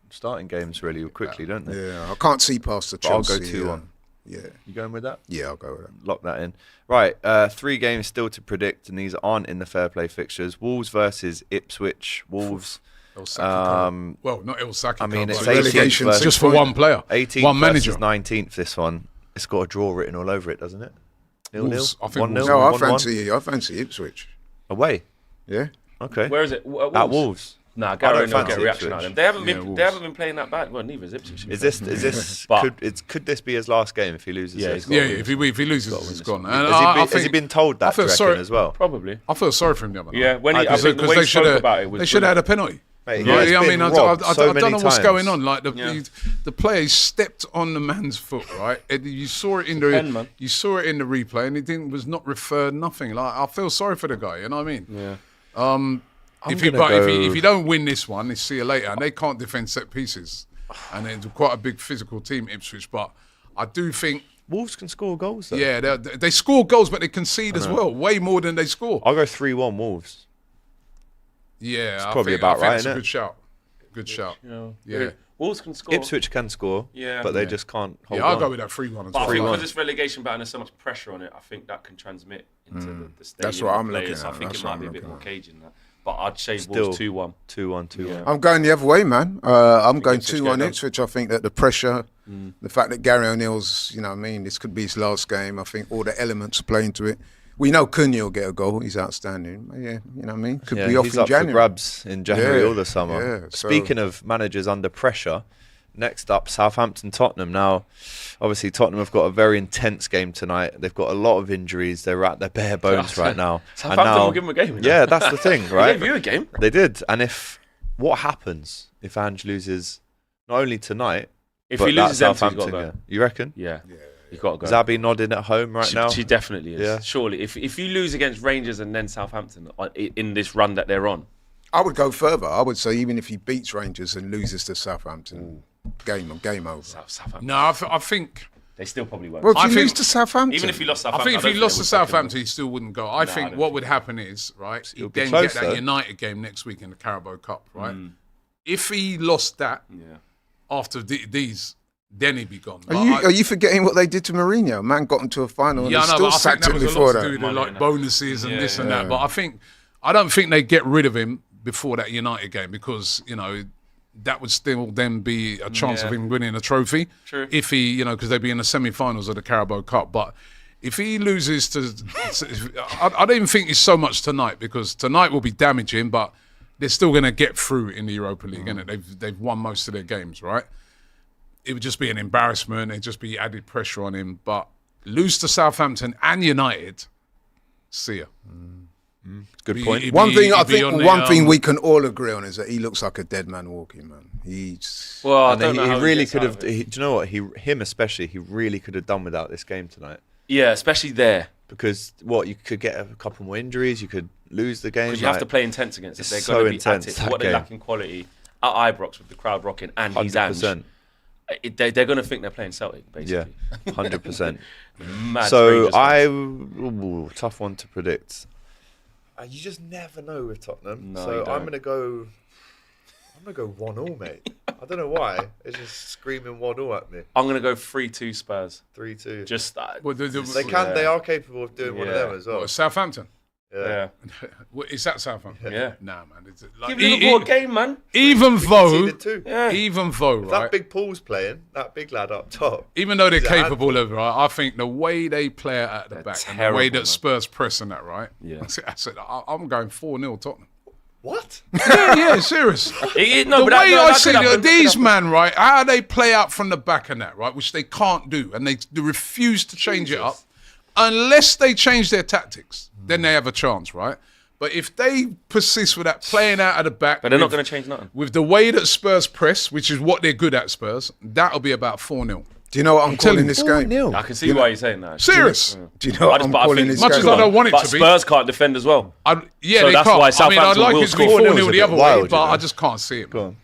starting games really quickly, don't they? I can't see past the But I'll Chelsea. go 2-1. Yeah, You going with that? yeah, I'll go with that. Lock that in. Right, 3 games still to predict, and these aren't in the Fairplay fixtures. Wolves versus Ipswich. Wolves. El Saki well, not El Saki. I mean, it's but 18th versus just for one player, 18th one manager. versus 19th. This one, it's got a draw written all over it, doesn't it? 0-0. Wolves, I think 1-0. Wolves- No, I 1-1. fancy Ipswich. Away. Yeah. Okay. Where is it? At Wolves. Nah, I Gary don't will get fancy a reaction Ipswich. out of them. They haven't Yeah, been. Wolves. They haven't been playing that bad. Well, neither is Ipswich. Is this But- could this be his last game if he loses? Yeah, this? he's got Yeah, to win if he loses, he's gone. And Has he been told that? I feel do you reckon, sorry- as well. Probably. I feel sorry for him the other night. Yeah, when he, I Because think the way they he should spoke about it have. was They should have had brilliant. a penalty. Mate, Yeah, he's I been mean, I robbed don't so know many what's times. going on. Like Yeah. the player stepped on the man's foot, right? And you saw it in the pen, man. you saw it in the replay, and it was not referred. Nothing. Like I feel sorry for the guy. You know what I mean? Yeah. If gonna you don't win this one, it's see you later. And they can't defend set pieces, and it's quite a big physical team, Ipswich. But I do think, Wolves can score goals though. yeah, they score goals, but they concede as well, way more than they score. I'll go 3-1 Wolves. Yeah, I probably think, about I think right, it's a innit? good shout. Good shout. Yeah. Wolves can score. Ipswich can score, Yeah. but they just can't hold Yeah, I'll on. go with that 3-1 as But I well. think 3-1. because it's relegation battle and there's so much pressure on it, I think that can transmit into the stadium. That's what and I'm players. looking at. I think That's it what might I'm be a bit looking more at. cage in that. But I'd say Still Wolves 2-1. 2-1. Yeah. I'm going the other way, man. I'm going Ipswich 2-1 get done. Ipswich. I think that the pressure, the fact that Gary O'Neill's, this could be his last game. I think all the elements play into it. We know Cunha will get a goal. He's outstanding. Yeah, you know what I mean? Could Yeah, be off he's in up January. for grabs in January Yeah, or the summer. yeah, so- Speaking of managers under pressure, next up, Southampton-Tottenham. Now, obviously, Tottenham have got a very intense game tonight. They've got a lot of injuries. They're at their bare bones right now. Southampton will give them a game. You know? Yeah, that's the thing, right? They gave you a game. They did. And what happens if Ange loses not only tonight, If but he that loses them, he's got to Southampton go. game? You reckon? Yeah. You've got to go. Zabby nodding at home right now. She definitely is. Yeah. Surely. If you lose against Rangers and then Southampton in this run that they're on, I would go further. I would say even if he beats Rangers and loses to Southampton, game over. Southampton, No, I think. they still probably won't. Well, I if you think- lose to Southampton, Even if he lost I Southampton, think if he lost to Southampton, he still wouldn't go. I think don't what think would happen is, right, It'll he'd be then close, get that though. United game next week in the Carabao Cup, right? If he lost that after these, then he'd be gone. Are you forgetting what they did to Mourinho? Man got into a final and Yeah, they I know, still but I think sacked that him was a before lot to that. do with Money, like innit? bonuses and this and Yeah. that. But I don't think they get rid of him before that United game because that would still then be a chance of him winning a trophy. True. If he, because they'd be in the semi-finals of the Carabao Cup. But if he loses to, I don't even think it's so much tonight because tonight will be damaging, but they're still going to get through in the Europa League, innit? They've won most of their games, right? It would just be an embarrassment. It'd just be added pressure on him. But lose to Southampton and United, see ya. Good point. He'd One be- thing he'd I be think, on the, one thing we can all agree on is that he looks like a dead man walking, man. He's Well, I And don't know he how really gets could out have. of it. Do you know what? Him especially, he really could have done without this game tonight. Yeah, especially there. Because you could get a couple more injuries, you could lose the game. Because you have to play intense against it. it's They're so going to be intense, at it. that What they game. lack in quality at Ibrox with the crowd rocking and he's Ange. 100%. They're going to think they're playing Celtic, Yeah, basically. 100%. Mad So Rangers. tough one to predict. You just never know with Tottenham. No, so you I'm don't. gonna go I'm going to go 1-1, mate. I don't know why. It's just screaming 1-1 at me. I'm going to go 3-2 Spurs. 3-2. Just Well, They are capable of doing one of them as well. What, Southampton? yeah. Is that Southampton? Yeah. Nah, man. It's like, Give Liverpool a game, man. even though, Yeah. right? That big Paul's playing, that big lad up top. Even though they're He's a capable of it, right? I think the way they play it at the back and the way terrible, that Spurs press and that, right? Yeah. I said, I'm going 4-0 Tottenham. What? Yeah, serious. No, The but way that I could see happen. these man, right, how they play out from the back and that, right, which they can't do, and they refuse to change it up unless they change their tactics. Then they have a chance, right? But if they persist with that playing out of the back, But they're not going to change nothing. with the way that Spurs press, which is what they're good at, Spurs, that'll be about 4-0. Do you know what I'm calling this game? 4-0. I can see why you're saying that. Serious. Do you know what I'm calling this Much game? as I don't want it But to be. Spurs can't defend as well. So So they that's can't. why I'd Southampton like will it to be score. 4-0 4-0 the is a other bit way, wild, but you know. I just can't see it. Go on.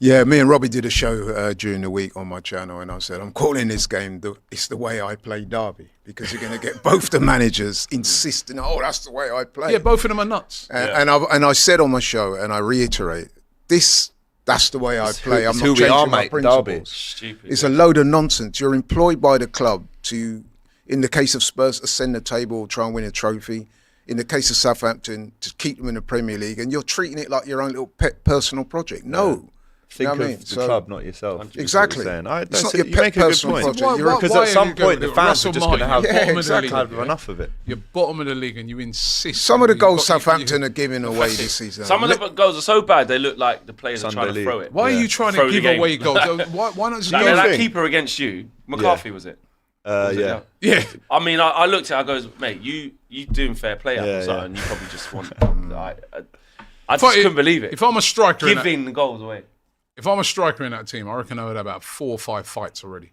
Yeah, me and Robbie did a show during the week on my channel, and I said, I'm calling this game, it's the way I play Derby, because you're going to get both the managers insisting, that's the way I play. Yeah, both of them are nuts. And I said on my show, and I reiterate, that's the way I play. I'm It's not who we changing are, my mate, principles. Derby. Stupid. It's a load of nonsense. You're employed by the club to, in the case of Spurs, ascend the table, try and win a trophy. In the case of Southampton, to keep them in the Premier League, and you're treating it like your own little pet personal project. No. Think You know what I of mean? the club, not yourself. Exactly. It's not your you make a good personal point. project. You're Because Why at are some you point, the going- fans Russell are just going to Martin, have you're bottom of the league, had yeah? enough of it. You're bottom of the league and you insist. Some of the You've goals got- Southampton are giving away this season. Some of the goals are so bad, they look like the players are Sunday trying to throw league. it. Why are Yeah. you trying Throw to the give game. away goals? Why not just Like, go? that thing. keeper against you, McCarthy, was it? Yeah. Yeah. I mean, I looked at it, I goes, mate, you doing fair play up Yeah, or something, you probably just want... I just couldn't believe it. If I'm a striker, Giving the goals away. if I'm a striker in that team, I reckon I would have about 4 or 5 fights already.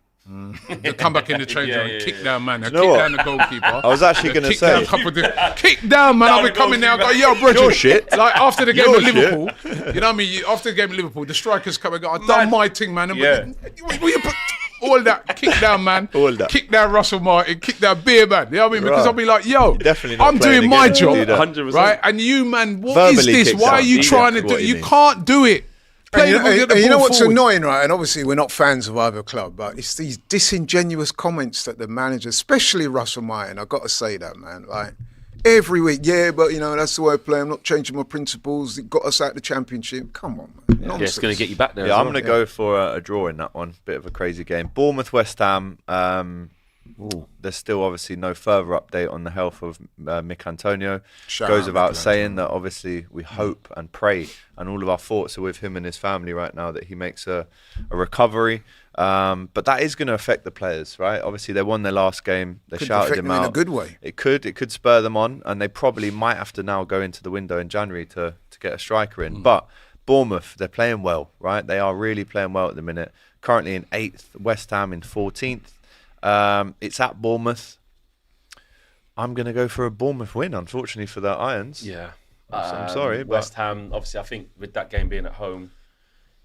They come back in the change room and kick down, man. They know kick what? down the goalkeeper. I was actually going to Kick down say, a couple of kick down, man. I'll be the coming now. Go, goalkeeper. yo, bro. Your shit. Like after the game Your of shit. Liverpool, you know what I mean? After the game of Liverpool, the strikers come and go, I've done my thing, man. Yeah. Will you put all that kick down, man? All that. Kick down Russell Martin, kick down Beer, man. You know what I mean? Because Right. I'll be like, yo, definitely not I'm playing doing my against you, do job, that. 100%. right? And you, man, what is Verbally this? kicks Why are out. you trying to Exactly do what it? you You mean. can't do it. Play the ball, get the And you know ball what's forward. annoying, right? And obviously we're not fans of either club, but it's these disingenuous comments that the manager, especially Russell Martin, I've got to say that, man. Like, every week, but, that's the way I play. I'm not changing my principles. It got us out the Championship. Come on, man. Yeah, Nonsense. it's going to get you back there. yeah, as I'm well. going to go for a draw in that one. Bit of a crazy game. Bournemouth, West Ham. There's still obviously no further update on the health of Mick Antonio. Shout Goes out without Mick saying that obviously we hope and pray, and all of our thoughts are with him and his family right now, that he makes a recovery. But that is going to affect the players, right? Obviously they won their last game. They Could shouted affect him them in out. a good way. It could spur them on, and they probably might have to now go into the window in January to get a striker in. But Bournemouth, they're playing well, right? They are really playing well at the minute. Currently in 8th, West Ham in 14th. It's at Bournemouth. I'm going to go for a Bournemouth win, unfortunately, for the Irons. Yeah. I'm sorry, but- West Ham, obviously, I think with that game being at home,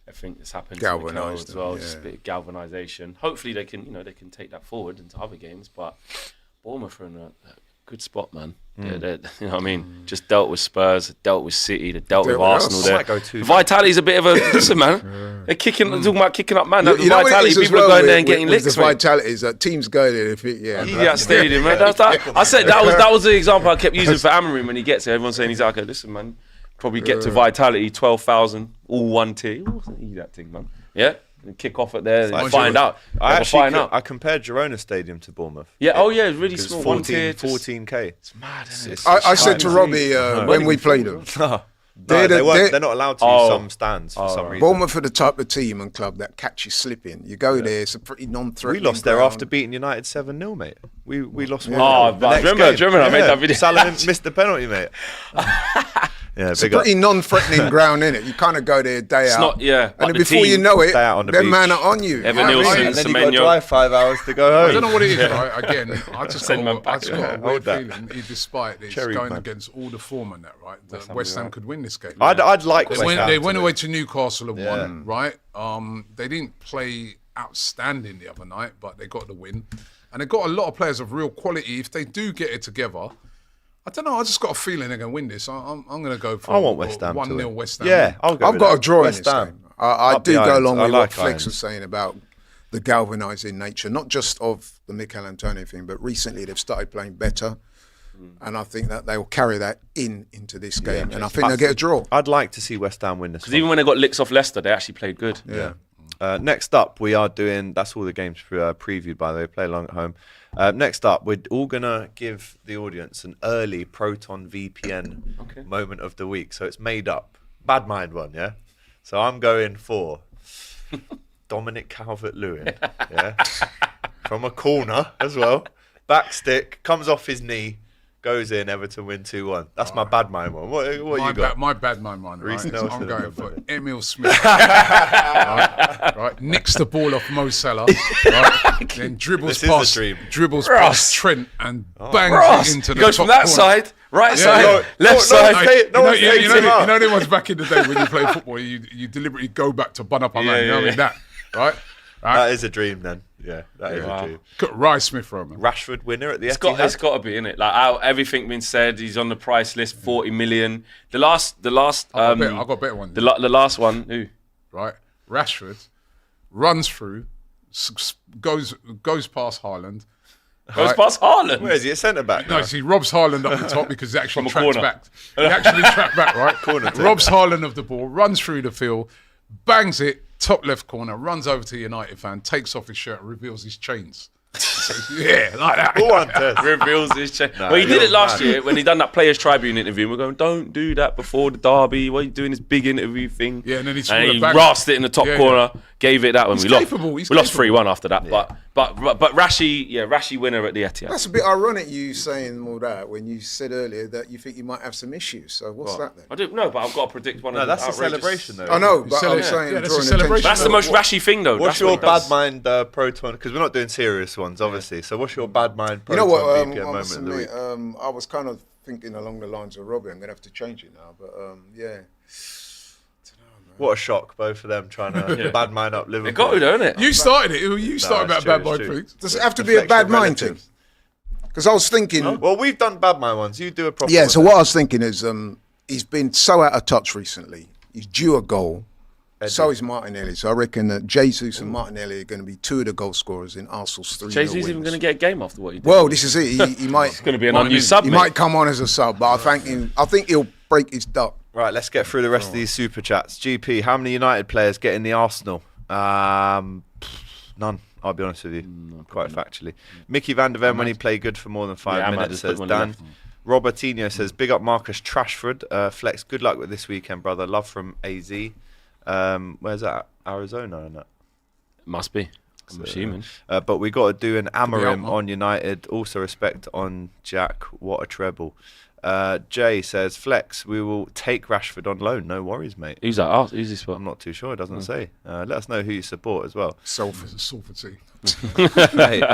I think it's happened to Mikel Galvanised as well. them, Just a yeah. bit of galvanisation. Hopefully they can, they can take that forward into other games. But Bournemouth are in a good spot, man. They're, you know what I mean? Just dealt with Spurs, dealt with City, they dealt with with us. Arsenal. I There, might go too- Vitality's a bit of a listen, man. They're talking about kicking up, man. That You know what it Vitality, is as people well are going with, there and getting with licks, the mate. Vitality is that teams go there. They think, Idiot stadium, man. I said that was the example I kept using for Amorim when he gets there. Everyone's saying he's like, okay, listen, man, probably get to Vitality, 12,000, all one tier. Wasn't he that thing, man? Yeah, and kick off at there, and find out. I compared Girona Stadium to Bournemouth. Yeah, oh yeah, it's really It's small. One tier, 14k. It's mad, isn't it? I said to Robbie when we played them, They're they're- not allowed to use some stands for some reason. Bournemouth are the type of team and club that catch you slipping. You go there, it's a pretty We non-threatening lost there ground. after beating United 7-0, mate. We lost 1-0. Oh, The next remember, game. I made that video. Salah missed the penalty, mate. Yeah, It's a big up. pretty non-threatening ground, innit? You kind of go there day It's out. not, yeah. And but then the before you team- know it, Stay out on the them beach. man are on you. Evan You know what I Nielsen, mean? And then you got to Semenyo. drive 5 hours to go I home. don't know what it is, right? Again, I just Send man got, back. I just got a Hold weird that. feeling, despite this Cherry going man. against all the form and that, right? That West Ham could win this game. I'd like They West went, Ham they to went win. away to Newcastle and won, right? They didn't play outstanding the other night, but they got the win. And they got a lot of players of real quality. If they do get it together, I don't know, I just got a feeling they're going to win this. I'm going to go for I want West Ham to 1-0 win. West Ham. Yeah, I'll go I've with got that. a draw in West this Ham. game. I do go along with what like Flex irons. was saying about the galvanising nature, not just of the Mikel Antonio thing, but recently they've started playing better. And I think that they'll carry that into this game. And I think they'll get a draw. I'd like to see West Ham win this Because one. even when they got licks off Leicester, they actually played good. Yeah. Next up, we are doing, that's all the games previewed, by the way, play along at home. Next up, we're all going to give the audience an early Proton VPN moment of the week. So it's made up. Bad mind one, yeah? So I'm going for Dominic Calvert-Lewin, yeah? From a corner as well. Back stick, comes off his knee, goes in, Everton win 2-1. That's my bad mind one. What you got? My bad mind one. Reece Right? Nelson I'm and going your for brother. Emil Smith. right, nicks the ball off Mo Salah. Right, then dribbles This is the past dream. past Trent and bangs Ross, it into he the goes top from that corner. side, right Yeah, side, no, left no, side. no, no one's taking him out. You know, there was back in the day when you played football, you deliberately go back to bun up a man. You know what I mean? That, right? That is a dream then. Yeah, that is a dream. Got Rice Smith Roman. Rashford winner at the It's Etihad. got to be, innit? Like everything been said, he's on the price list, 40 million. The last. I've got a better one. The last one. Who? Right, Rashford runs through, goes past Haaland. Goes past Haaland. Where is he? A centre back? No, now? he robs Haaland up the top because he actually From a trapped corner. back. He actually trapped back, right? Corner to Robs Haaland of the ball, runs through the field, bangs it, top left corner, runs over to the United fan, takes off his shirt, reveals his chains. Yeah, like that. Go on, Tess. Reveals his check. Nah, Well, he did you're it last mad. year when he done that Players Tribune interview. We're going, don't do that before the derby. What are you doing this big interview thing? Yeah, and then he he back. rasped it in the top Yeah, corner, gave it that one. He's We lost. capable, he's We lost capable. 3-1 after that. But Rashi winner at the Etihad. That's a bit ironic you saying all that when you said earlier that you think you might have some issues. So what's that then? I don't know, but I've got to predict one No, of the that's a outrageous- celebration though. I know, but I'm Yeah, saying that's a drawing celebration. attention. That's the most Rashi thing, though. What's That's your what he does. bad mind Proton? Because we're not doing serious ones, obviously. So what's your bad mind You Proton know what? VPN I moment must of the week? admit, I was kind of thinking along the lines of Robbie. I'm going to have to change it now, but yeah. What a shock, both of them trying to bad mind up Liverpool. It got to, don't it? You started it. You started it's about true, bad it's boy true. things. Does it have to be a bad mind thing? Because I was thinking, Well, we've done bad mind ones. You do a proper yeah. one So then. what I was thinking is, he's been so out of touch recently. He's due a goal. So is Martinelli. So I reckon that Jesus and Martinelli are going to be two of the goal scorers in Arsenal's 3-0 Jesus wins. even going to get a game after what he did. Well, this is it. He might. It's going to be an unused sub, He mate. might come on as a sub, but I think he'll break his duck. Right, let's get through the rest of these super chats. GP, how many United players get in the Arsenal? None. I'll be honest with you, quite factually. Mickey van der Ven when he played good for more than 5 Yeah, Ahmad minutes, is says good when he Dan. left. Robertinho says, big up Marcus Trashford. Flex, good luck with this weekend, brother. Love from AZ. Where's that? Arizona and that. Must be. I'm assuming. But we got to do an Amarim Alma. on United. Also respect on Jack. What a treble. Jay says, Flex, we will take Rashford on loan. No worries, mate. Who's that? Oh, who's this I'm one? not too sure. It doesn't say. Let us know who you support as well. Salford team. Mate,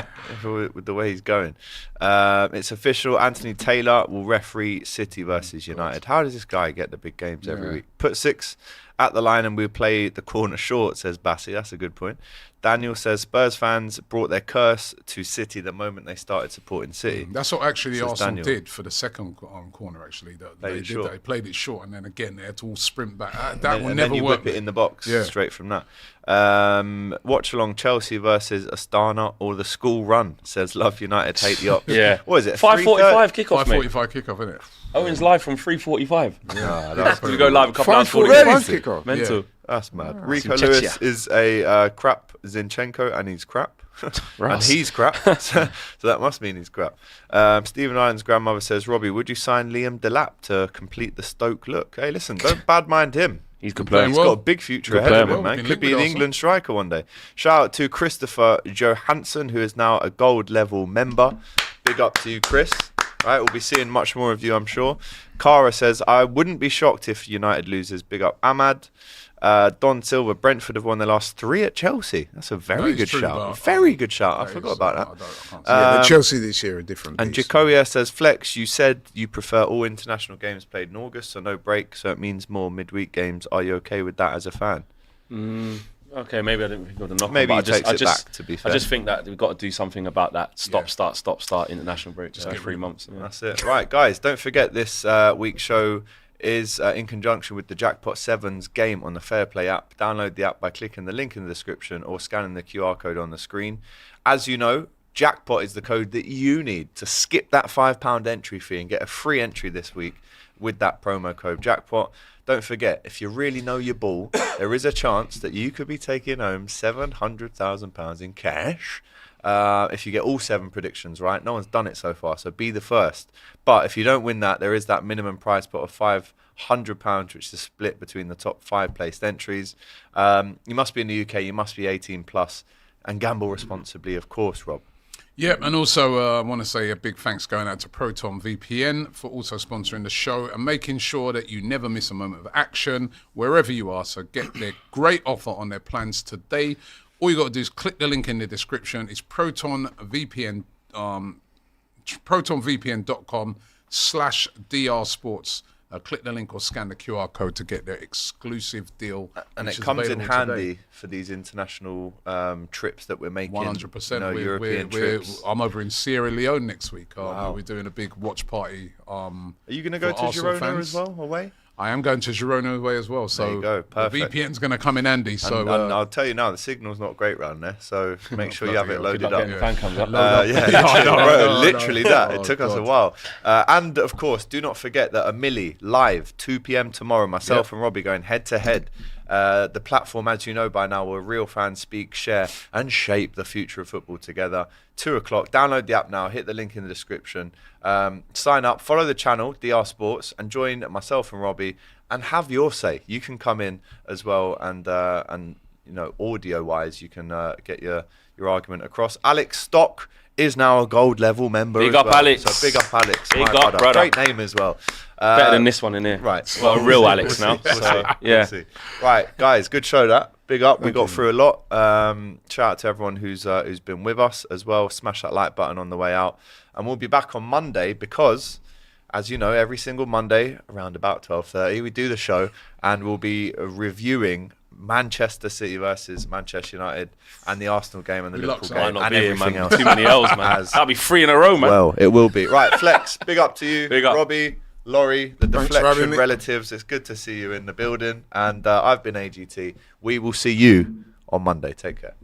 with the way he's going. It's official. Anthony Taylor will referee City versus United. How does this guy get the big games every week? Put 6 at the line and we'll play the corner short, says Bassi. That's a good point. Daniel says Spurs fans brought their curse to City the moment they started supporting City. That's what actually Says Arsenal Daniel. did for the second corner. Actually, they did that. They played it short, and then again they had to all sprint back. That will and never then you work. whip it in the box Yeah. straight from that. Watch along Chelsea versus Astana or the school run, says Love United, hate the ops. Yeah. What is it? 5:45 kickoff, mate. 5:45 kickoff, isn't it? Owen's live from 3:45. Nah, that's, We go live a couple hours 5:45 before. kickoff. Mental. that's mad. Rico Zinchenko. Lewis is a crap Zinchenko and he's crap. And Russ. he's crap. So that must mean he's crap. Stephen Iron's grandmother says, Robbie, would you sign Liam Delap to complete the Stoke look? Hey, listen, don't bad mind him. He's good Playing player. He's well. got a big future Good ahead player, of him, man. man. Can Could link be with an Arsenal. England striker one day. Shout out to Christopher Johansson, who is now a gold level member. Big up to you, Chris. Right, we'll be seeing much more of you, I'm sure. Cara says, I wouldn't be shocked if United loses. Big up Ahmad. Don Silva, Brentford have won their last 3 at Chelsea. That's a very That is good true, shout. but- Very good shout. I That forgot is- about I that. can't say Yeah, but Chelsea this year are different. And beast. Jacoya says, Flex, you said you prefer all international games played in August, so no break, so it means more midweek games. Are you okay with that as a fan? Okay, maybe I didn't think of the knock. Maybe but he takes it back, to be fair. I just think that we've got to do something about that stop, start international break. Just 3 months. Yeah. That's it. Right, guys, don't forget this week's show is in conjunction with the Jackpot Sevens game on the Fairplay app. Download the app by clicking the link in the description or scanning the QR code on the screen. As you know, Jackpot is the code that you need to skip that £5 entry fee and get a free entry this week with that promo code Jackpot. Don't forget, if you really know your ball, there is a chance that you could be taking home £700,000 in cash if you get all 7 predictions right. No one's done it so far, so be the first. But if you don't win that, there is that minimum prize pot of £500, which is split between the top 5 placed entries. You must be in the UK, you must be 18 plus, and gamble responsibly, of course, Rob. Yeah, and also I want to say a big thanks going out to Proton VPN for also sponsoring the show and making sure that you never miss a moment of action wherever you are. So get their great offer on their plans today. All you got to do is click the link in the description. It's Proton VPN, protonvpn.com/DR Sports. Click the link or scan the QR code to get their exclusive deal. And it comes in handy for these international trips that we're making. 100%. European trips. I'm over in Sierra Leone next week. Wow. We're doing a big watch party. Are you going to go to Girona as well, away? I am going to Girona away as well. So there you go. Perfect. The VPN's going to come in handy. So and I'll tell you now, the signal's not great round there. So make sure you have it loaded up. The fan comes up. Literally that. It took us a while. And of course, do not forget that Omili live 2 p.m. tomorrow. Myself and Robbie going head to head. The platform, as you know by now, where real fans speak, share, and shape the future of football together. 2 o'clock. Download the app now. Hit the link in the description. Sign up. Follow the channel, DR Sports, and join myself and Robbie. And have your say. You can come in as well, and you know, audio-wise, you can get your argument across. Alex Stock is now a gold level member. Big as up, well. Alex. So big up, Alex. Big my up, brother. Great name as well. Better than this one in here. Right. Well, a real Alex now. We'll see. Right, guys, good show that. Big up. We got through a lot. Shout out to everyone who's been with us as well. Smash that like button on the way out. And we'll be back on Monday because, as you know, every single Monday around about 12:30, we do the show and we'll be reviewing Manchester City versus Manchester United and the Arsenal game and the Liverpool game and everything else. Too many L's, man. That'll be 3 in a row, man. Well, it will be. Right, Flex, big up to you. Big up. Robbie, Laurie, the Thanks for having Deflection me. relatives. It's good to see you in the building. And I've been AGT. We will see you on Monday. Take care.